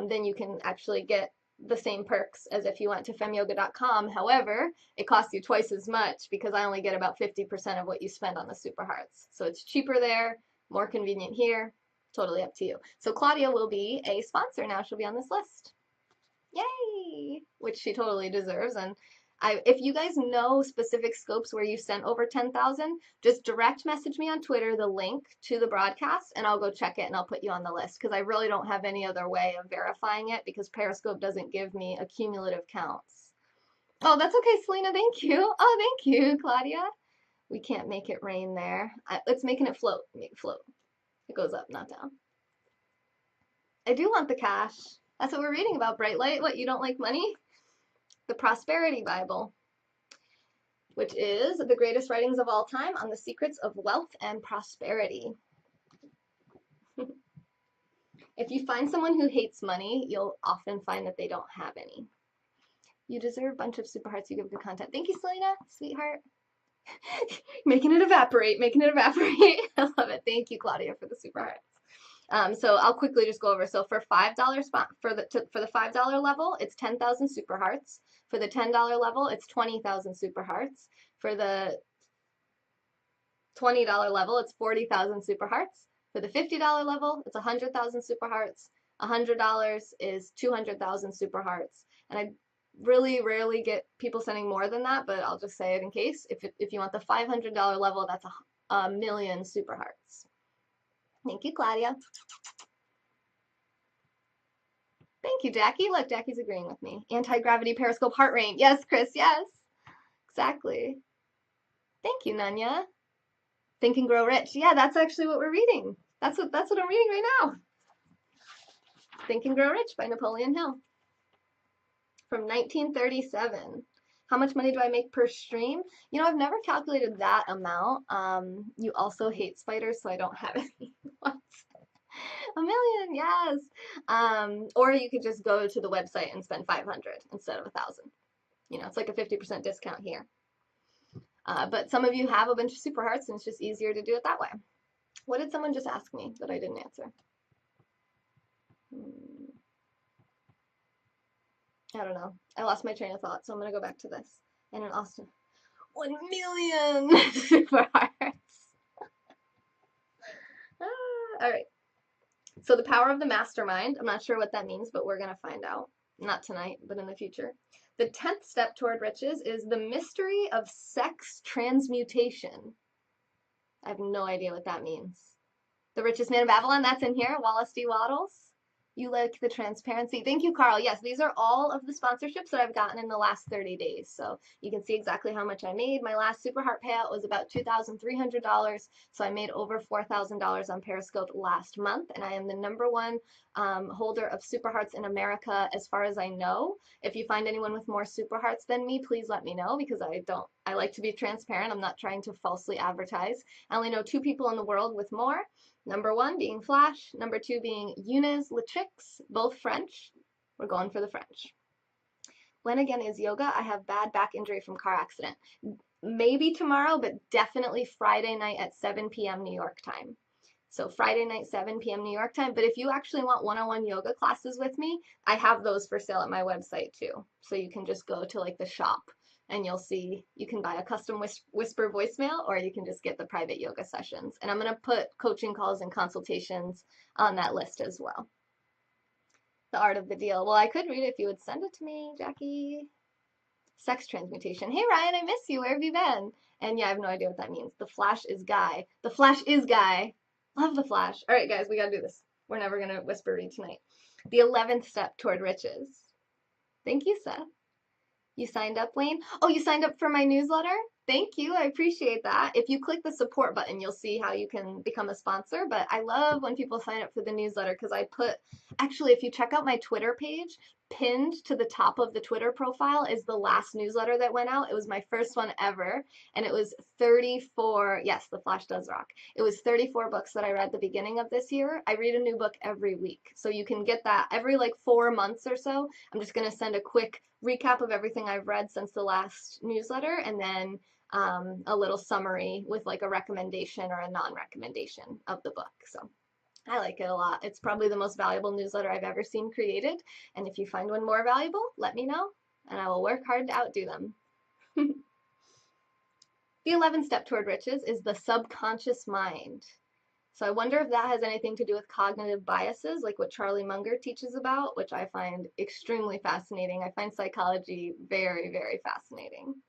then you can actually get the same perks as if you went to femyoga.com. However, it costs you twice as much because I only get about 50% of what you spend on the super hearts. So it's cheaper there, more convenient here. Totally up to you. So Claudia will be a sponsor now. She'll be on this list. Yay! Which she totally deserves. And if you guys know specific scopes where you sent over 10,000, just direct message me on Twitter the link to the broadcast and I'll go check it and I'll put you on the list because I really don't have any other way of verifying it because Periscope doesn't give me a cumulative counts. Oh, that's okay, Selena. Thank you. Oh, thank you, Claudia. We can't make it rain there. It's making it float. Make it float. It goes up, not down. I do want the cash. That's what we're reading about, Bright Light. What, you don't like money? The Prosperity Bible, which is the greatest writings of all time on the secrets of wealth and prosperity. If you find someone who hates money, you'll often find that they don't have any. You deserve a bunch of super hearts. You give good content. Thank you, Selena, sweetheart. Making it evaporate, making it evaporate. I love it. Thank you, Claudia, for the super hearts. So I'll quickly just go over. So for $5 for the $5 level, it's 10,000 super hearts. For the $10 level, it's 20,000 super hearts. For the $20 level, it's 40,000 super hearts. For the $50 level, it's 100,000 super hearts. $100 is 200,000 super hearts. And I really rarely get people sending more than that, but I'll just say it in case. If you want the $500 level, that's a million super hearts. Thank you, Claudia. Thank you, Jackie. Look, Jackie's agreeing with me. Anti-gravity periscope heart rate. Yes, Chris, yes. Exactly. Thank you, Nanya. Think and Grow Rich. Yeah, that's actually what we're reading. That's what I'm reading right now. Think and Grow Rich by Napoleon Hill. From 1937. How much money do I make per stream? You know, I've never calculated that amount. You also hate spiders, so I don't have any. What? A million, yes. Or you could just go to the website and spend 500 instead of 1,000. You know, it's like a 50% discount here. But some of you have a bunch of super hearts and it's just easier to do it that way. What did someone just ask me that I didn't answer? I don't know. I lost my train of thought, so I'm going to go back to this. And in Austin, 1 million super hearts. All right. So the power of the mastermind, I'm not sure what that means, but we're going to find out. Not tonight, but in the future. The 10th step toward riches is the mystery of sex transmutation. I have no idea what that means. The Richest Man of Babylon, that's in here. Wallace D. Waddles. You like the transparency. Thank you, Carl. Yes, these are all of the sponsorships that I've gotten in the last 30 days. So you can see exactly how much I made. My last Super Heart payout was about $2,300. So I made over $4,000 on Periscope last month. And I am the #1 holder of Super Hearts in America as far as I know. If you find anyone with more Super Hearts than me, please let me know because I like to be transparent. I'm not trying to falsely advertise. I only know 2 people in the world with more. #1 being Flash, #2 being Younes Latrix, both French. We're going for the French. When again is yoga? I have bad back injury from car accident. Maybe tomorrow, but definitely Friday night at 7 p.m. New York time. So Friday night, 7 p.m. New York time. But if you actually want one-on-one yoga classes with me, I have those for sale at my website too. So you can just go to like the shop and you'll see you can buy a custom whisper voicemail or you can just get the private yoga sessions. And I'm going to put coaching calls and consultations on that list as well. The art of the deal. Well, I could read it if you would send it to me, Jackie. Sex transmutation. Hey, Ryan, I miss you. Where have you been? And yeah, I have no idea what that means. The Flash is Guy. The Flash is Guy. Love the Flash. All right, guys, we got to do this. We're never going to whisper read tonight. The 11th step toward riches. Thank you, Seth. You signed up, Wayne? Oh, you signed up for my newsletter? Thank you. I appreciate that. If you click the support button, you'll see how you can become a sponsor. But I love when people sign up for the newsletter because actually, if you check out my Twitter page, pinned to the top of the Twitter profile is the last newsletter that went out. It was my first one ever. And it was 34, yes, The Flash does rock. It was 34 books that I read at the beginning of this year. I read a new book every week. So you can get that every like 4 months or so. I'm just going to send a quick recap of everything I've read since the last newsletter and then a little summary with like a recommendation or a non-recommendation of the book. So I like it a lot. It's probably the most valuable newsletter I've ever seen created. And if you find one more valuable, let me know and I will work hard to outdo them. The 11th step toward riches is the subconscious mind. So I wonder if that has anything to do with cognitive biases, like what Charlie Munger teaches about, which I find extremely fascinating. I find psychology very, very fascinating.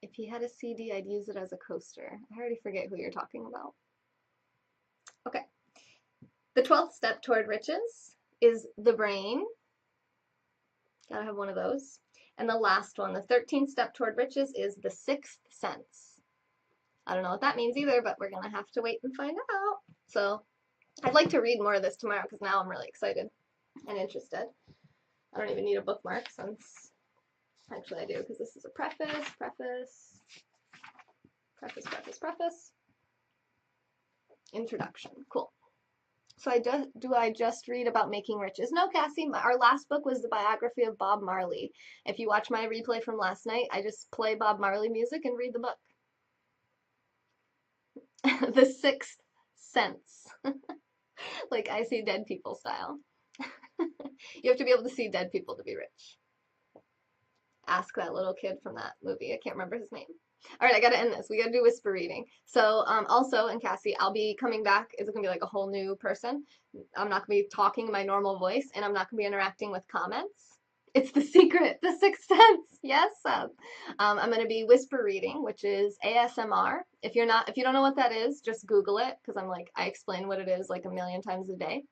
If he had a CD, I'd use it as a coaster. I already forget who you're talking about. Okay. The 12th step toward riches is the brain. Gotta have one of those. And the last one, the 13th step toward riches, is the 6th sense. I don't know what that means either, but we're gonna have to wait and find out. So I'd like to read more of this tomorrow because now I'm really excited and interested. I don't even need a bookmark since, actually I do because this is a preface. Introduction. Cool. So do I just read about making riches? No, Cassie, our last book was the biography of Bob Marley. If you watch my replay from last night, I just play Bob Marley music and read the book. The 6th sense. Like I see dead people style. You have to be able to see dead people to be rich. Ask that little kid from that movie. I can't remember his name. All right, I gotta end this. We gotta do whisper reading. So also, and Cassie, I'll be coming back. It's gonna be like a whole new person. I'm not gonna be talking my normal voice, and I'm not gonna be interacting with comments. It's the secret, the 6th sense. Yes, Seth. I'm gonna be whisper reading, which is ASMR. If you don't know what that is, just Google it because I explain what it is like a million times a day.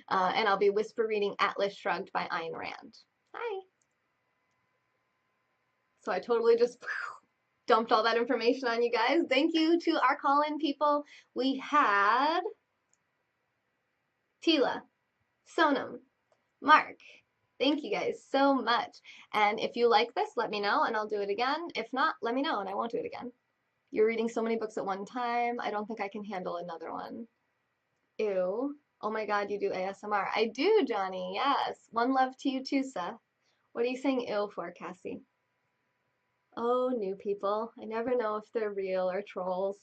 And I'll be whisper reading Atlas Shrugged by Ayn Rand. Hi. So I totally just dumped all that information on you guys. Thank you to our call-in people. We had Tila, Sonam, Mark. Thank you guys so much. And if you like this, let me know and I'll do it again. If not, let me know and I won't do it again. You're reading so many books at one time. I don't think I can handle another one. Ew. Oh my God, you do ASMR. I do, Johnny. Yes. One love to you too, Seth. What are you saying ew for, Cassie? Oh, new people. I never know if they're real or trolls.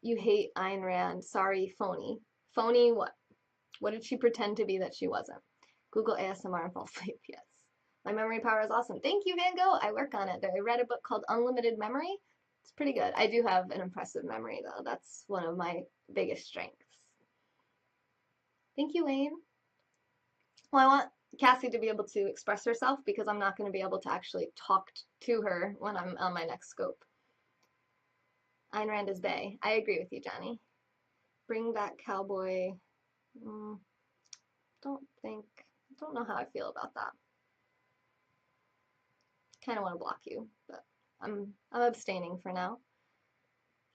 You hate Ayn Rand. Sorry, phony. Phony what? What did she pretend to be that she wasn't? Google ASMR and fall asleep. Yes. My memory power is awesome. Thank you, Van Gogh. I work on it. I read a book called Unlimited Memory. It's pretty good. I do have an impressive memory, though. That's one of my biggest strengths. Thank you, Wayne. Well, I want Cassie to be able to express herself because I'm not going to be able to actually talk to her when I'm on my next scope. Ayn Rand is bae. I agree with you, Johnny. Bring back cowboy. Mm, don't know how I feel about that. Kind of want to block you, but I'm abstaining for now.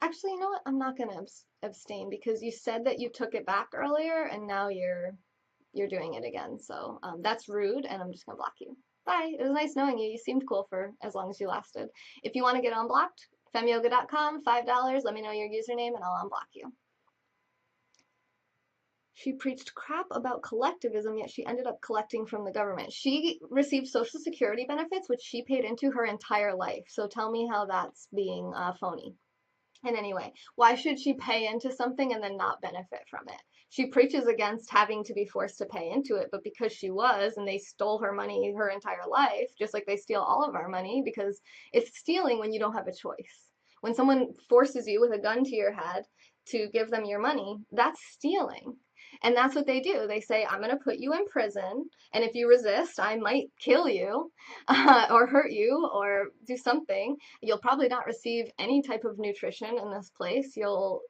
Actually, you know what? I'm not gonna abstain because you said that you took it back earlier, and now you're doing it again. So that's rude, and I'm just gonna block you. Bye. It was nice knowing you. You seemed cool for as long as you lasted. If you want to get unblocked, femyoga.com, $5. Let me know your username, and I'll unblock you. She preached crap about collectivism, yet she ended up collecting from the government. She received Social Security benefits, which she paid into her entire life. So tell me how that's being phony. And anyway, why should she pay into something and then not benefit from it? She preaches against having to be forced to pay into it, but because she was, and they stole her money her entire life, just like they steal all of our money, because it's stealing when you don't have a choice. When someone forces you with a gun to your head to give them your money, that's stealing. And that's what they do. They say, I'm going to put you in prison, and if you resist, I might kill you or hurt you or do something. You'll probably not receive any type of nutrition in this place. You'll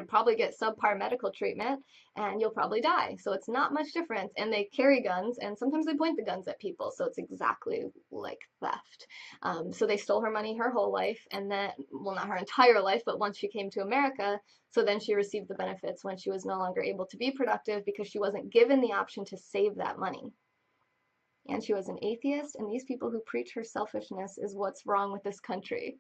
probably get subpar medical treatment, and you'll probably die. So it's not much difference. And they carry guns, and sometimes they point the guns at people. So it's exactly like theft. So they stole her money her whole life, and then, well, not her entire life, but once she came to America, so then she received the benefits when she was no longer able to be productive because she wasn't given the option to save that money. And she was an atheist, and these people who preach her selfishness is what's wrong with this country.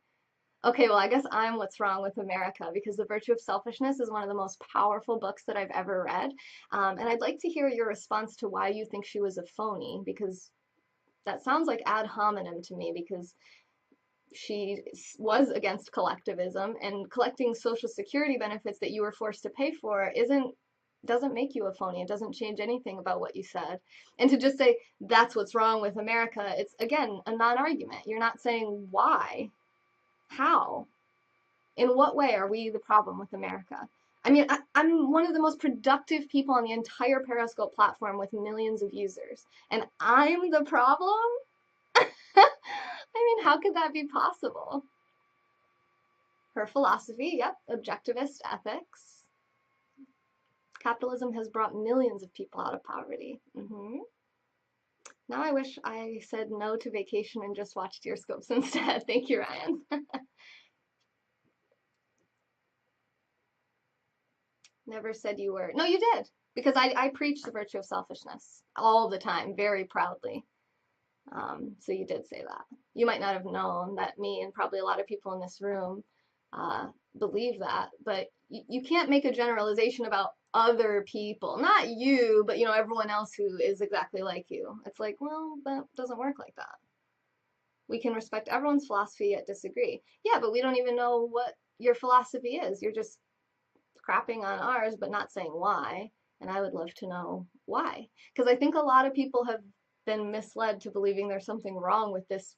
Okay, well, I guess I'm what's wrong with America, because The Virtue of Selfishness is one of the most powerful books that I've ever read. And I'd like to hear your response to why you think she was a phony, because that sounds like ad hominem to me, because she was against collectivism, and collecting Social Security benefits that you were forced to pay for doesn't make you a phony. It doesn't change anything about what you said. And to just say that's what's wrong with America, it's again a non-argument. You're not saying why, how, in what way are we the problem with America? I mean, I'm one of the most productive people on the entire Periscope platform with millions of users, and I'm the problem? I mean, how could that be possible? Her philosophy, yep, objectivist ethics. Capitalism has brought millions of people out of poverty. Now I wish I said no to vacation and just watched Deerscopes instead. Thank you, Ryan. Never said you were. No, you did. Because I preach the virtue of selfishness all the time, very proudly. So you did say that. You might not have known that me and probably a lot of people in this room believe that, but you can't make a generalization about other people. Not you, but everyone else who is exactly like you. It's like, well, that doesn't work like that. We can respect everyone's philosophy yet disagree. Yeah, but we don't even know what your philosophy is. You're just crapping on ours, but not saying why. And I would love to know why. Because I think a lot of people have been misled to believing there's something wrong with this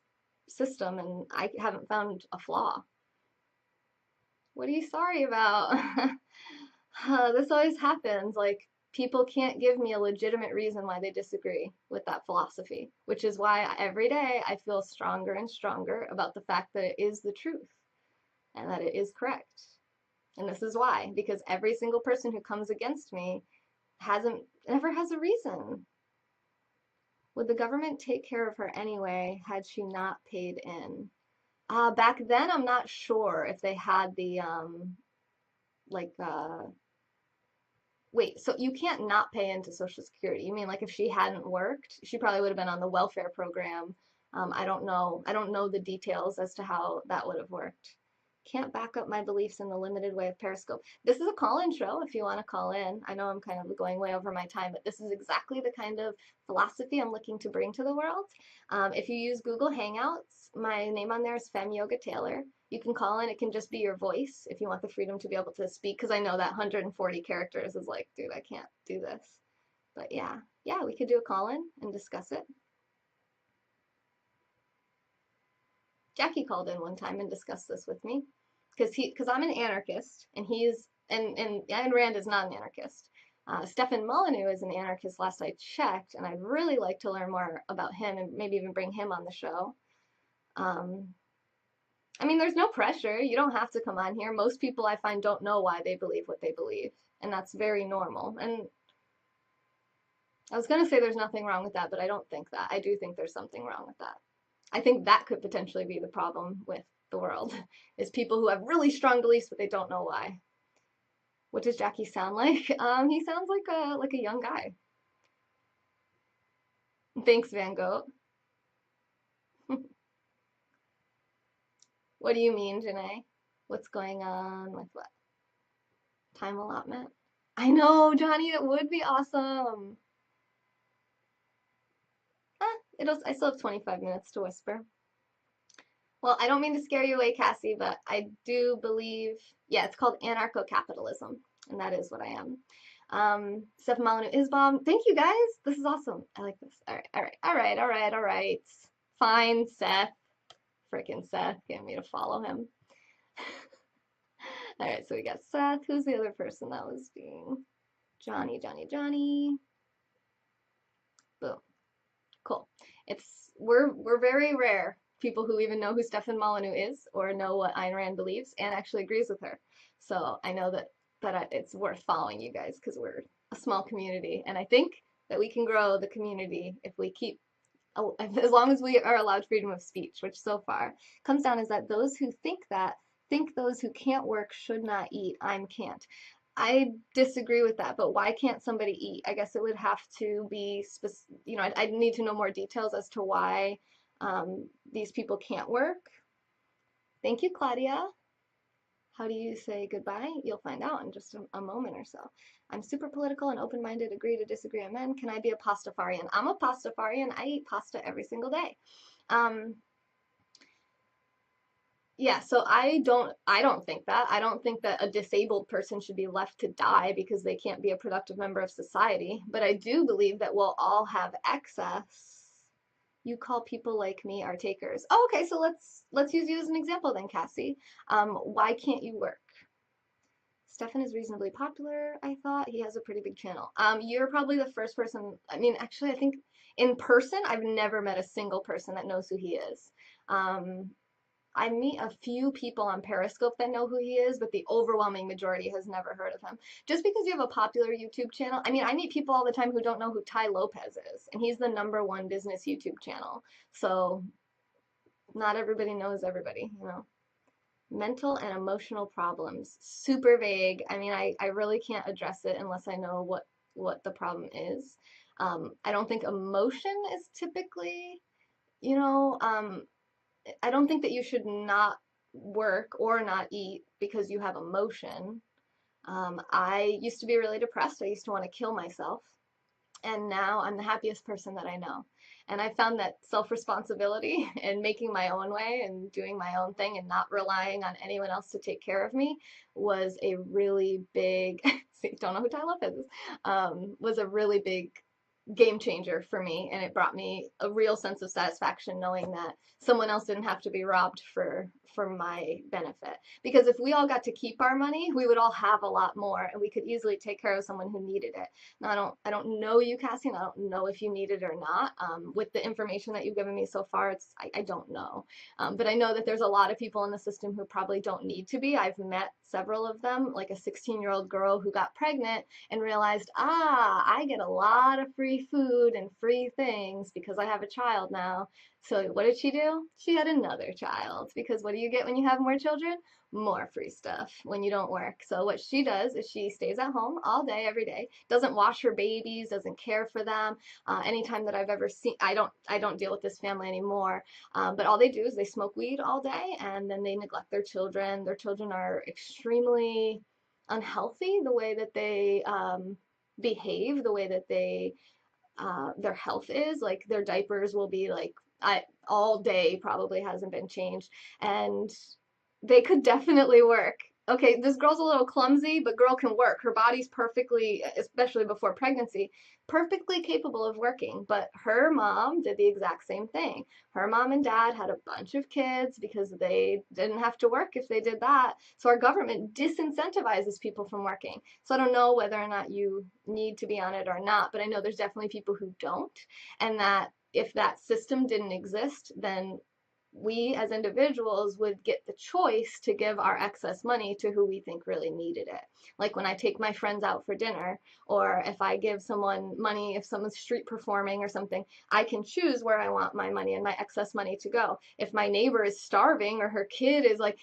system, and I haven't found a flaw. What are you sorry about? This always happens. Like, people can't give me a legitimate reason why they disagree with that philosophy, which is why every day I feel stronger and stronger about the fact that it is the truth and that it is correct. And this is why, because every single person who comes against me never has a reason. Would the government take care of her anyway had she not paid in? Back then, I'm not sure if they had the, like, wait, so you can't not pay into Social Security. You mean like if she hadn't worked, she probably would have been on the welfare program. I don't know. I don't know the details as to how that would have worked. Can't back up my beliefs in the limited way of Periscope. This is a call-in show if you want to call in. I know I'm kind of going way over my time, but this is exactly the kind of philosophy I'm looking to bring to the world. If you use Google Hangouts, my name on there is Fem Yoga Taylor. You can call in. It can just be your voice if you want the freedom to be able to speak, because I know that 140 characters is like, dude, I can't do this. But yeah, we could do a call-in and discuss it. Jackie called in one time and discussed this with me, because I'm an anarchist, and Ayn Rand is not an anarchist. Stefan Molyneux is an anarchist last I checked, and I'd really like to learn more about him and maybe even bring him on the show. I mean, there's no pressure. You don't have to come on here. Most people I find don't know why they believe what they believe, and that's very normal. And I was going to say there's nothing wrong with that, but I don't think that. I do think there's something wrong with that. I think that could potentially be the problem with the world, is people who have really strong beliefs, but they don't know why. What does Jackie sound like? He sounds like a young guy. Thanks, Van Gogh. What do you mean, Janae? What's going on with what? Time allotment? I know, Johnny, it would be awesome. I still have 25 minutes to whisper. Well, I don't mean to scare you away, Cassie, but I do believe, yeah, it's called anarcho-capitalism, and that is what I am. Steph Molyneux Isbom, thank you guys. This is awesome. I like this. All right. Fine, Seth. Frickin' Seth, get me to follow him. All right, so we got Seth. Who's the other person that was being? Johnny. Boom. Cool. We're very rare people who even know who Stefan Molyneux is or know what Ayn Rand believes and actually agrees with her. So I know that it's worth following you guys because we're a small community, and I think that we can grow the community if we keep, as long as we are allowed freedom of speech, which so far comes down is that those who think those who can't work should not eat. I'm can't. I disagree with that, but why can't somebody eat? I guess it would have to be, I'd need to know more details as to why these people can't work. Thank you, Claudia. How do you say goodbye? You'll find out in just a moment or so. I'm super political and open-minded, agree to disagree, amen. Can I be a pastafarian? I'm a pastafarian. I eat pasta every single day. Yeah, so I don't think that. I don't think that a disabled person should be left to die because they can't be a productive member of society, but I do believe that we'll all have excess. You call people like me our takers. Oh, okay, so let's use you as an example then, Cassie. Why can't you work? Stefan is reasonably popular, I thought. He has a pretty big channel. You're probably the first person, I mean, actually, I think in person, I've never met a single person that knows who he is. I meet a few people on Periscope that know who he is, but the overwhelming majority has never heard of him. Just because you have a popular YouTube channel, I mean, I meet people all the time who don't know who Tai Lopez is, and he's the #1 business YouTube channel. So not everybody knows everybody, you know. Mental and emotional problems, super vague. I mean, I really can't address it unless I know what the problem is. I don't think emotion is typically, you know, I don't think that you should not work or not eat because you have emotion. I used to be really depressed. I used to want to kill myself. And now I'm the happiest person that I know. And I found that self-responsibility and making my own way and doing my own thing and not relying on anyone else to take care of me was a really big, see, don't know who Tai Lopez is, was a really big game changer for me, and it brought me a real sense of satisfaction knowing that someone else didn't have to be robbed for my benefit. Because if we all got to keep our money, we would all have a lot more, and we could easily take care of someone who needed it. Now, I don't know you, Cassie, and I don't know if you need it or not. With the information that you've given me so far, I don't know. But I know that there's a lot of people in the system who probably don't need to be. I've met several of them, like a 16-year-old girl who got pregnant and realized, I get a lot of free food and free things because I have a child now. So what did she do? She had another child, because what do you get when you have more children? More free stuff when you don't work. So what she does is she stays at home all day, every day, doesn't wash her babies, doesn't care for them. Anytime that I've ever seen, I don't deal with this family anymore, but all they do is they smoke weed all day and then they neglect their children. Their children are extremely unhealthy, the way that they behave, the way that they their health is. Like their diapers will be like all day probably hasn't been changed, and they could definitely work. Okay, this girl's a little clumsy, but girl can work. Her body's perfectly, especially before pregnancy, perfectly capable of working. But her mom did the exact same thing. Her mom and dad had a bunch of kids because they didn't have to work if they did that. So our government disincentivizes people from working. So I don't know whether or not you need to be on it or not, but I know there's definitely people who don't. And that if that system didn't exist, then we as individuals would get the choice to give our excess money to who we think really needed it. Like when I take my friends out for dinner, or if I give someone money, if someone's street performing or something, I can choose where I want my money and my excess money to go. If my neighbor is starving or her kid is like,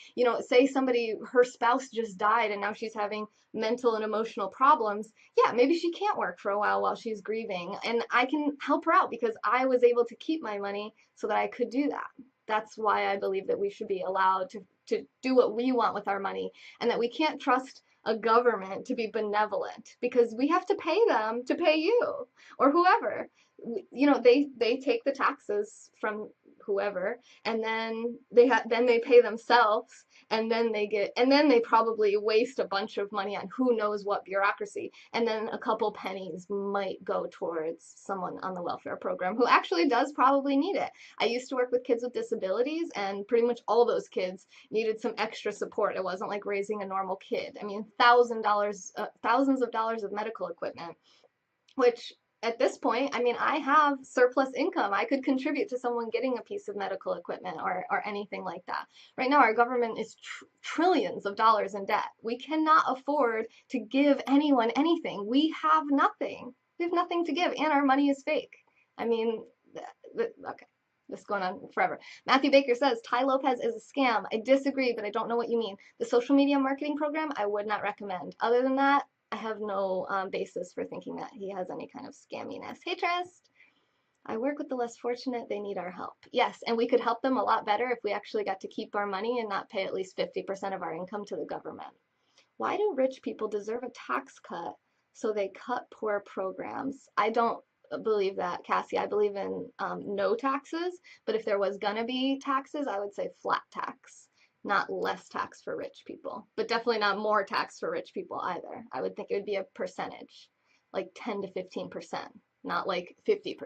say somebody, her spouse just died and now she's having mental and emotional problems, yeah, maybe she can't work for a while she's grieving, and I can help her out because I was able to keep my money so that I could do that. That's why I believe that we should be allowed to do what we want with our money, and that we can't trust a government to be benevolent because we have to pay them to pay you or whoever. They take the taxes from whoever, and then they pay themselves, and then they probably waste a bunch of money on who knows what bureaucracy, and then a couple pennies might go towards someone on the welfare program who actually does probably need it. I used to work with kids with disabilities, and pretty much all those kids needed some extra support. It wasn't like raising a normal kid. I mean, thousands of dollars of medical equipment, which at this point, I mean, I have surplus income. I could contribute to someone getting a piece of medical equipment or anything like that. Right now, our government is trillions of dollars in debt. We cannot afford to give anyone anything. We have nothing. We have nothing to give, and our money is fake. I mean, okay. This is going on forever. Matthew Baker says, Tai Lopez is a scam. I disagree, but I don't know what you mean. The social media marketing program, I would not recommend. Other than that, I have no basis for thinking that he has any kind of scamminess. Hey, Trist. I work with the less fortunate. They need our help. Yes, and we could help them a lot better if we actually got to keep our money and not pay at least 50% of our income to the government. Why do rich people deserve a tax cut so they cut poor programs? I don't believe that, Cassie. I believe in no taxes, but if there was going to be taxes, I would say flat tax. Not less tax for rich people, but definitely not more tax for rich people either. I would think it would be a percentage, like 10 to 15%, not like 50%.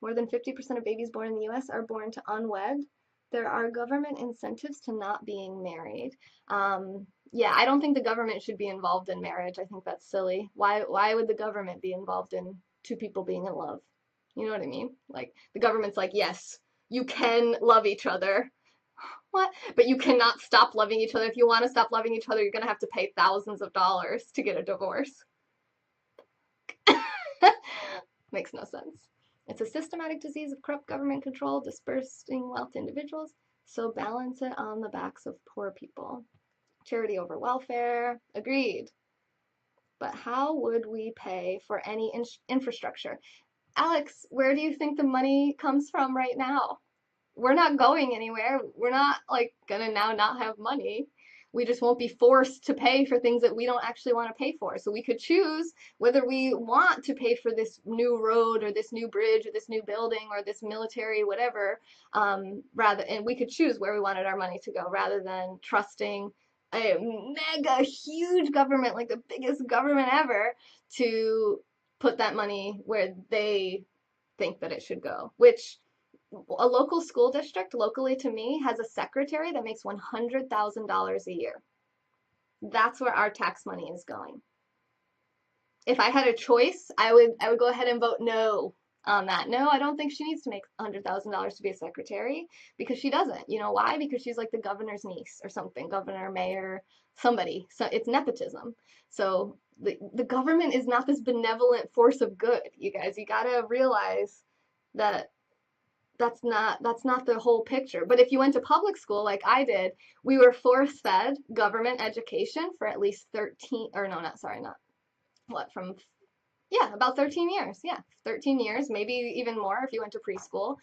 More than 50% of babies born in the US are born to unwed. There are government incentives to not being married. Yeah, I don't think the government should be involved in marriage. I think that's silly. Why would the government be involved in two people being in love? You know what I mean? Like the government's like, yes, you can love each other. What? But you cannot stop loving each other. If you want to stop loving each other, you're going to have to pay thousands of dollars to get a divorce. Makes no sense. It's a systematic disease of corrupt government control, dispersing wealth to individuals, so balance it on the backs of poor people. Charity over welfare, agreed. But how would we pay for any infrastructure? Alex, where do you think the money comes from right now? We're not going anywhere. We're not like gonna now not have money. We just won't be forced to pay for things that we don't actually want to pay for. So we could choose whether we want to pay for this new road or this new bridge or this new building or this military whatever, and we could choose where we wanted our money to go rather than trusting a mega huge government, like the biggest government ever, to put that money where they think that it should go, which a local school district locally to me has a secretary that makes $100,000 a year. That's where our tax money is going. If I had a choice, I would go ahead and vote no on that. No, I don't think she needs to make $100,000 to be a secretary, because she doesn't. You know why? Because she's like the governor's niece or something, governor, mayor, somebody. So it's nepotism. So the government is not this benevolent force of good, you guys. You gotta realize that that's not the whole picture. But if you went to public school like I did, we were force fed government education for at least 13, or no, not, sorry, not what, from, yeah, about 13 years. Yeah, 13 years, maybe even more if you went to preschool.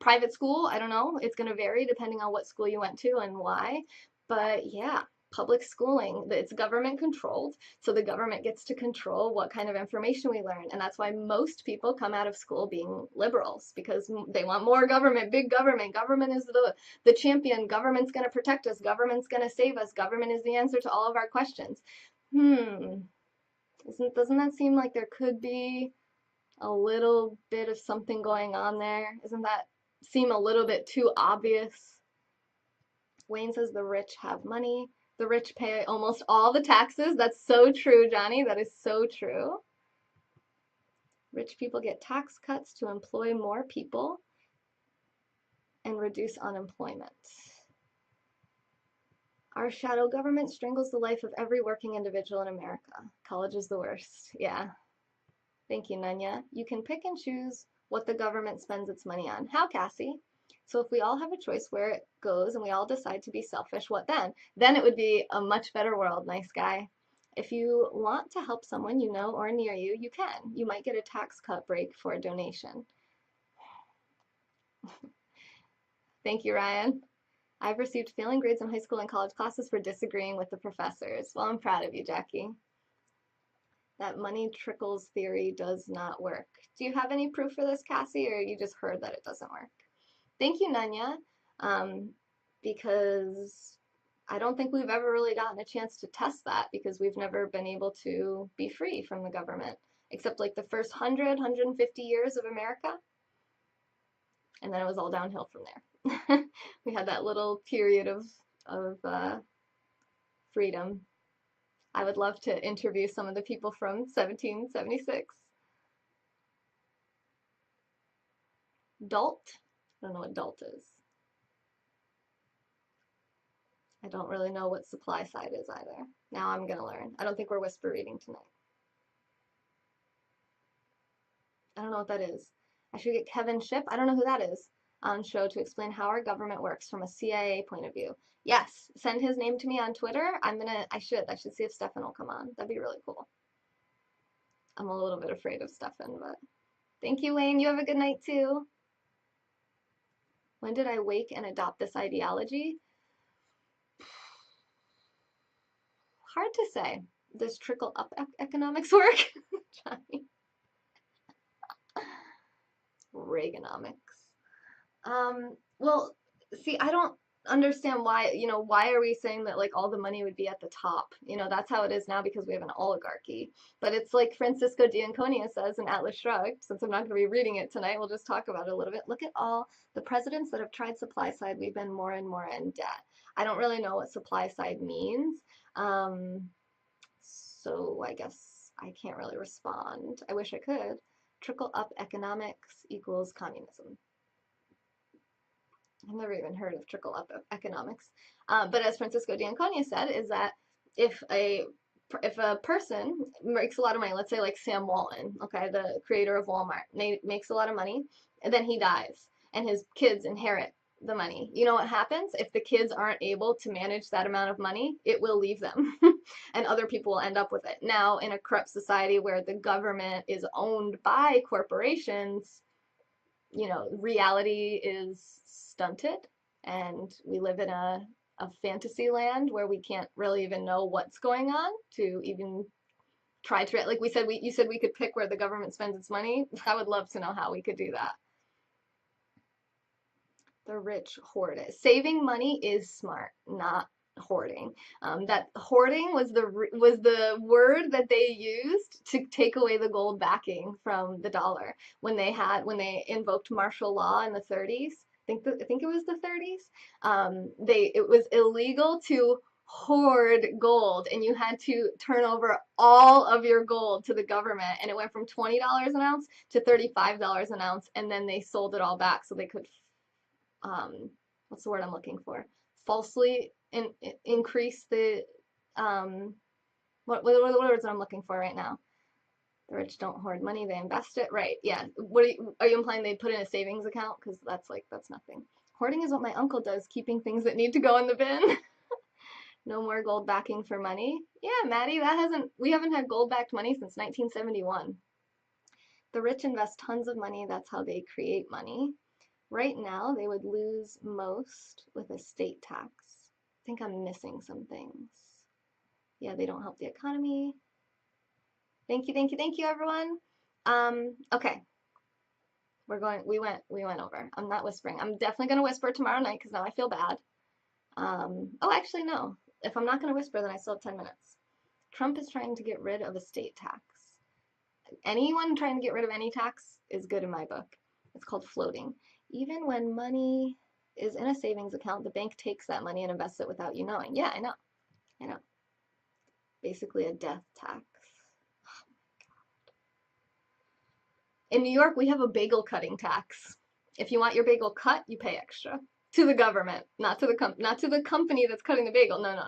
Private school, I don't know, it's going to vary depending on what school you went to and why. But yeah, public schooling, it's government controlled, so the government gets to control what kind of information we learn. And that's why most people come out of school being liberals, because they want more government, big government. Government is the champion. Government's going to protect us. Government's going to save us. Government is the answer to all of our questions. Doesn't that seem like there could be a little bit of something going on there? Doesn't that seem a little bit too obvious? Wayne says the rich have money. The rich pay almost all the taxes. That's so true, Johnny. That is so true. Rich people get tax cuts to employ more people. and reduce unemployment. Our shadow government strangles the life of every working individual in America. College is the worst. Yeah. Thank you, Nanya. You can pick and choose what the government spends its money on. How, Cassie? So if we all have a choice where it goes and we all decide to be selfish, what then? Then it would be a much better world, nice guy. If you want to help someone you know or near you, you can. You might get a tax cut break for a donation. Thank you, Ryan. I've received failing grades in high school and college classes for disagreeing with the professors. Well, I'm proud of you, Jackie. That money trickles theory does not work. Do you have any proof for this, Cassie, or you just heard that it doesn't work? Thank you, Nanya, because I don't think we've ever really gotten a chance to test that because we've never been able to be free from the government, except like the first 150 years of America, and then it was all downhill from there. We had that little period of freedom. I would love to interview some of the people from 1776. Dolt? I don't know what dolt is. I don't really know what supply side is either. Now I'm going to learn. I don't think we're whisper reading tonight. I don't know what that is. I should get Kevin Shipp, I don't know who that is, on show to explain how our government works from a CIA point of view. Yes, send his name to me on Twitter. I should see if Stefan will come on. That'd be really cool. I'm a little bit afraid of Stefan, but thank you, Wayne. You have a good night too. When did I wake and adopt this ideology? Hard to say. Does trickle up economics work? Johnny. Reaganomics. Well, see, I don't understand why, why are we saying that like all the money would be at the top? That's how it is now because we have an oligarchy. But it's like Francisco D'Anconia says in Atlas Shrugged, since I'm not going to be reading it tonight, we'll just talk about it a little bit. Look at all the presidents that have tried supply side, we've been more and more in debt. I don't really know what supply side means. So I guess I can't really respond. I wish I could. Trickle up economics equals communism. I've never even heard of trickle up economics. But as Francisco D'Anconia said, is that if a person makes a lot of money, let's say like Sam Walton, okay, the creator of Walmart, makes a lot of money, and then he dies, and his kids inherit the money. You know what happens? If the kids aren't able to manage that amount of money, it will leave them, and other people will end up with it. Now, in a corrupt society where the government is owned by corporations, reality is stunted, and we live in a fantasy land where we can't really even know what's going on to even try to, like you said we could pick where the government spends its money. I would love to know how we could do that. The rich hoard it. Saving money is smart, not hoarding. That hoarding was the word that they used to take away the gold backing from the dollar when they invoked martial law in the 30s. I think it was the 30s. It was illegal to hoard gold, and you had to turn over all of your gold to the government, and it went from $20 an ounce to $35 an ounce, and then they sold it all back so they could what's the word I'm looking for? Falsely increase the what are the words I'm looking for right now? The rich don't hoard money; they invest it. Right? Yeah. Are you implying they put in a savings account? Because that's nothing. Hoarding is what my uncle does, keeping things that need to go in the bin. No more gold backing for money. Yeah, Maddie, we haven't had gold backed money since 1971. The rich invest tons of money. That's how they create money. Right now, they would lose most with a state tax. I think I'm missing some things. Yeah, they don't help the economy. Thank you, everyone. Okay. We went over. I'm not whispering. I'm definitely going to whisper tomorrow night because now I feel bad. Oh, actually, no. If I'm not going to whisper, then I still have 10 minutes. Trump is trying to get rid of a state tax. Anyone trying to get rid of any tax is good in my book. It's called floating. Even when money is in a savings account, the bank takes that money and invests it without you knowing. Yeah, I know. Basically a death tax. Oh my God. In New York, we have a bagel cutting tax. If you want your bagel cut, you pay extra to the government, not to the company that's cutting the bagel. No, no,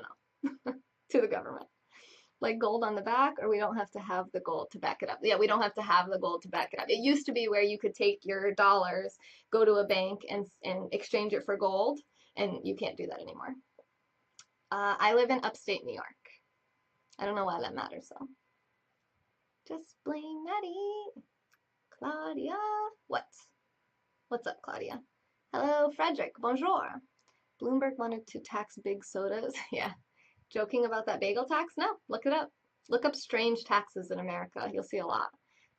no. To the government. Like gold on the back, or we don't have to have the gold to back it up. Yeah, we don't have to have the gold to back it up. It used to be where you could take your dollars, go to a bank, and exchange it for gold, and you can't do that anymore. I live in upstate New York. I don't know why that matters though. Just blame Maddie. Claudia. What? What's up, Claudia? Hello, Frederick. Bonjour. Bloomberg wanted to tax big sodas. Yeah. Joking about that bagel tax? No, look it up. Look up strange taxes in America. You'll see a lot.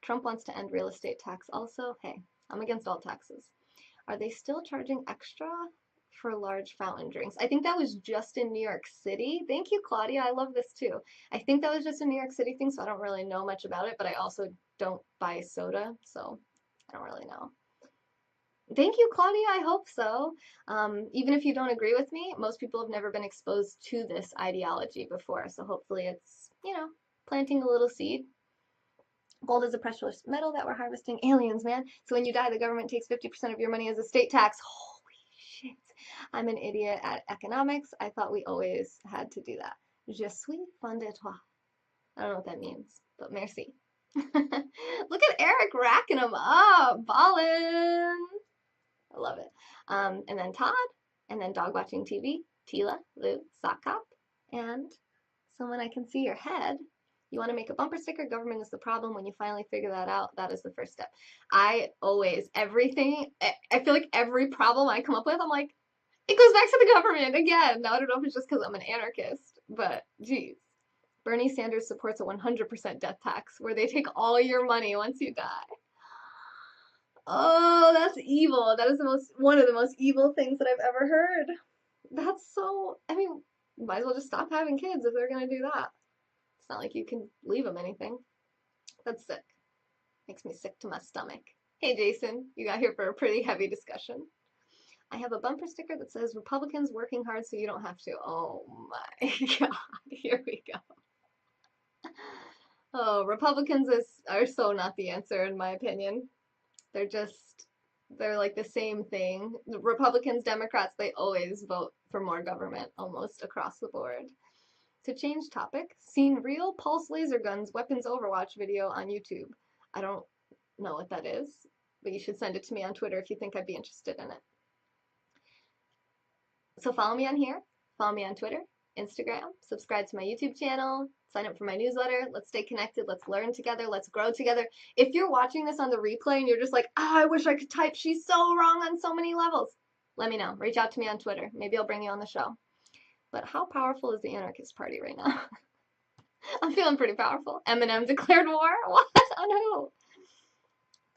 Trump wants to end real estate tax also. Hey, I'm against all taxes. Are they still charging extra for large fountain drinks? I think that was just in New York City. Thank you, Claudia. I love this too. I think that was just a New York City thing, so I don't really know much about it, but I also don't buy soda, so I don't really know. Thank you, Claudia. I hope so. Even if you don't agree with me, most people have never been exposed to this ideology before, so hopefully it's, planting a little seed. Gold is a precious metal that we're harvesting. Aliens, man. So when you die, the government takes 50% of your money as a state tax. Holy shit. I'm an idiot at economics. I thought we always had to do that. Je suis fan de toi. I don't know what that means, but merci. Look at Eric racking them up. Ballin'. I love it. And then Todd, and then Dog Watching TV, Tila, Lou, Sock Cop, and Someone I Can See Your Head. You want to make a bumper sticker? Government is the problem. When you finally figure that out, that is the first step. I feel like every problem I come up with, I'm like, it goes back to the government again. Now, I don't know if it's just because I'm an anarchist, but geez. Bernie Sanders supports a 100% death tax where they take all your money once you die. Oh, that's evil. That is one of the most evil things that I've ever heard. That's so, might as well just stop having kids if they're gonna do that. It's not like you can leave them anything. That's sick. Makes me sick to my stomach. Hey, Jason, you got here for a pretty heavy discussion. I have a bumper sticker that says Republicans working hard so you don't have to. Oh my God, here we go. Oh, Republicans are so not the answer in my opinion. They're like the same thing. The Republicans, Democrats, they always vote for more government almost across the board. To change topic, seen real pulse laser guns weapons Overwatch video on YouTube. I don't know what that is, but you should send it to me on Twitter if you think I'd be interested in it. So follow me on here, follow me on Twitter, Instagram, subscribe to my YouTube channel, sign up for my newsletter. Let's stay connected. Let's learn together. Let's grow together. If you're watching this on the replay and you're just like, I wish I could type. She's so wrong on so many levels. Let me know. Reach out to me on Twitter. Maybe I'll bring you on the show. But how powerful is the Anarchist Party right now? I'm feeling pretty powerful. Eminem declared war? What? On who?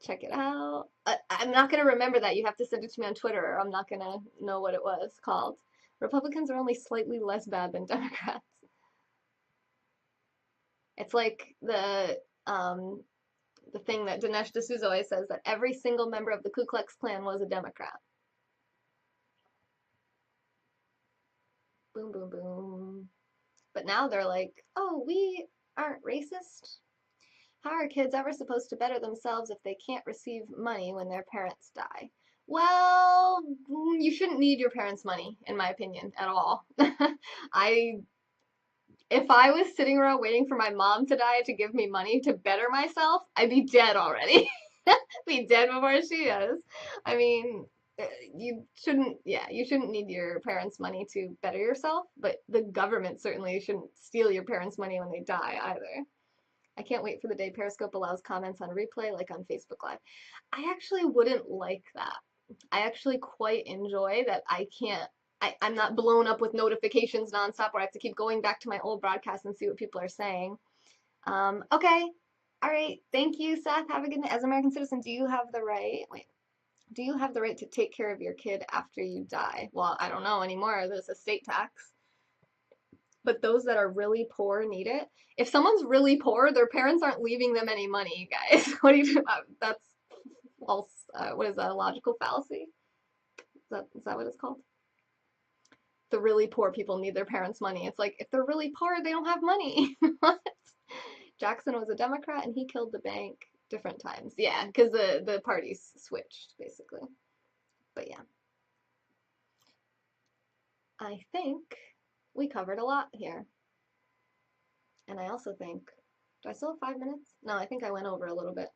Check it out. I'm not going to remember that. You have to send it to me on Twitter or I'm not going to know what it was called. Republicans are only slightly less bad than Democrats. It's like the thing that Dinesh D'Souza always says, that every single member of the Ku Klux Klan was a Democrat. Boom, boom, boom. But now they're like, oh, we aren't racist. How are kids ever supposed to better themselves if they can't receive money when their parents die? Well, you shouldn't need your parents' money, in my opinion, at all. If I was sitting around waiting for my mom to die to give me money to better myself, I'd be dead already. Be dead before she is. I mean, you shouldn't need your parents' money to better yourself, but the government certainly shouldn't steal your parents' money when they die either. I can't wait for the day Periscope allows comments on replay like on Facebook Live. I actually wouldn't like that. I actually quite enjoy that I'm not blown up with notifications nonstop where I have to keep going back to my old broadcast and see what people are saying. Okay. All right. Thank you, Seth. Have a good night. As an American citizen, do you have the right to take care of your kid after you die? Well, I don't know anymore. There's a state tax. But those that are really poor need it. If someone's really poor, their parents aren't leaving them any money, guys. What do you do about that's false? What is that? A logical fallacy? Is that what it's called? The really poor people need their parents' money. It's like, if they're really poor, they don't have money. Jackson was a Democrat and he killed the bank different times. Yeah, because the parties switched, basically. But yeah, I think we covered a lot here. And I also think, do I still have 5 minutes? No, I think I went over a little bit.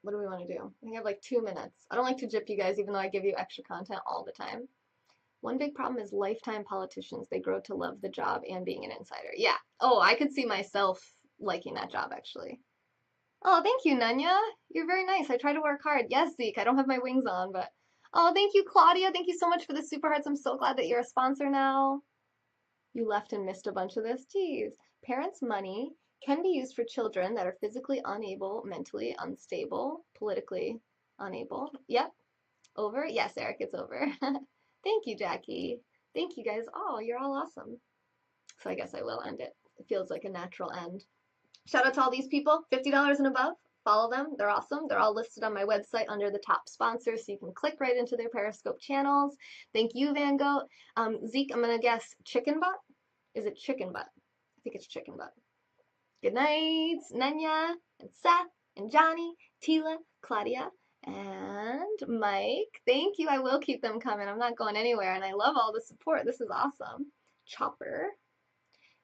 What do we want to do? I think I have like 2 minutes. I don't like to gyp you guys, even though I give you extra content all the time. One big problem is lifetime politicians. They grow to love the job and being an insider. Yeah. Oh, I could see myself liking that job, actually. Oh, thank you, Nanya. You're very nice. I try to work hard. Yes, Zeke, I don't have my wings on, but... Oh, thank you, Claudia. Thank you so much for the super hearts. I'm so glad that you're a sponsor now. You left and missed a bunch of this. Jeez. Parents' money can be used for children that are physically unable, mentally unstable, politically unable. Yep. Over? Yes, Eric, it's over. Thank you, Jackie. Thank you, guys. Oh, you're all awesome. So I guess I will end it. It feels like a natural end. Shout out to all these people, $50 and above. Follow them. They're awesome. They're all listed on my website under the top sponsors, so you can click right into their Periscope channels. Thank you, Van Gogh. Zeke, I'm going to guess chicken butt? Is it chicken butt? I think it's chicken butt. Good night, Nanya, and Seth, and Johnny, Tila, Claudia, and Mike. Thank you. I will keep them coming. I'm not going anywhere, and I love all the support. This is awesome. Chopper.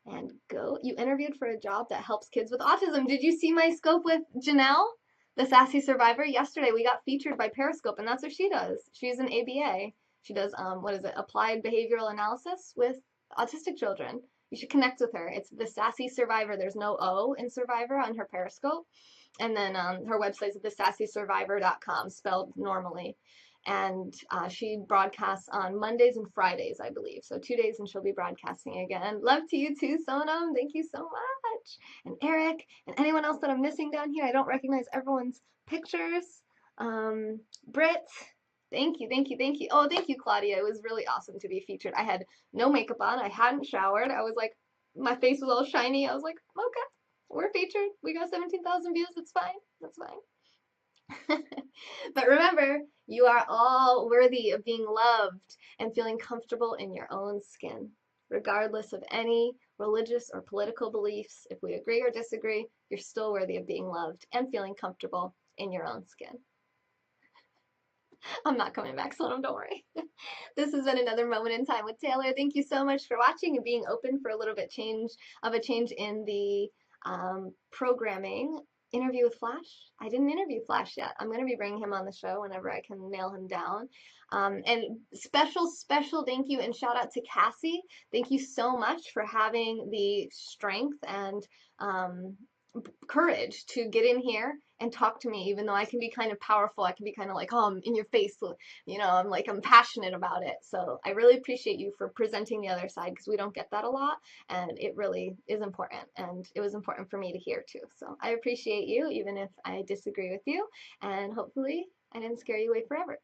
And Go. You interviewed for a job that helps kids with autism. Did you see my scope with Janelle, the sassy survivor? Yesterday we got featured by Periscope, and that's what she does. She's an ABA. She does applied behavioral analysis with autistic children. You should connect with her. It's the sassy survivor. There's no O in survivor on her Periscope. And then her website's thesassysurvivor.com, spelled normally. And she broadcasts on Mondays and Fridays, I believe. So 2 days and she'll be broadcasting again. Love to you too, Sonam. Thank you so much. And Eric and anyone else that I'm missing down here. I don't recognize everyone's pictures. Britt, thank you, thank you, thank you. Oh, thank you, Claudia. It was really awesome to be featured. I had no makeup on. I hadn't showered. I was like, my face was all shiny. I was like, okay, we're featured. We got 17,000 views. It's fine. That's fine. But remember, you are all worthy of being loved and feeling comfortable in your own skin, regardless of any religious or political beliefs. If we agree or disagree, you're still worthy of being loved and feeling comfortable in your own skin. I'm not coming back, Sonam, don't worry. This has been another moment in time with Taylor. Thank you so much for watching and being open for a little bit of a change in the programming. Interview with Flash? I didn't interview Flash yet. I'm going to be bringing him on the show whenever I can nail him down. And special thank you and shout out to Cassie. Thank you so much for having the strength and courage to get in here and talk to me, even though I can be kind of powerful. I can be kind of like, oh, I'm in your face, I'm passionate about it. So I really appreciate you for presenting the other side, because we don't get that a lot, and it really is important, and it was important for me to hear too. So I appreciate you, even if I disagree with you, and hopefully I didn't scare you away forever.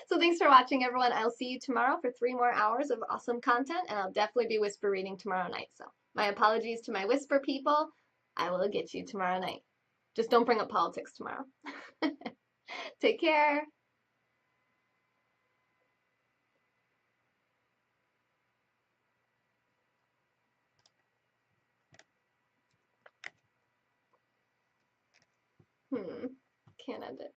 So thanks for watching, everyone. I'll see you tomorrow for 3 more hours of awesome content, and I'll definitely be whisper reading tomorrow night. So my apologies to my whisper people. I will get you tomorrow night. Just don't bring up politics tomorrow. Take care. Can't end it.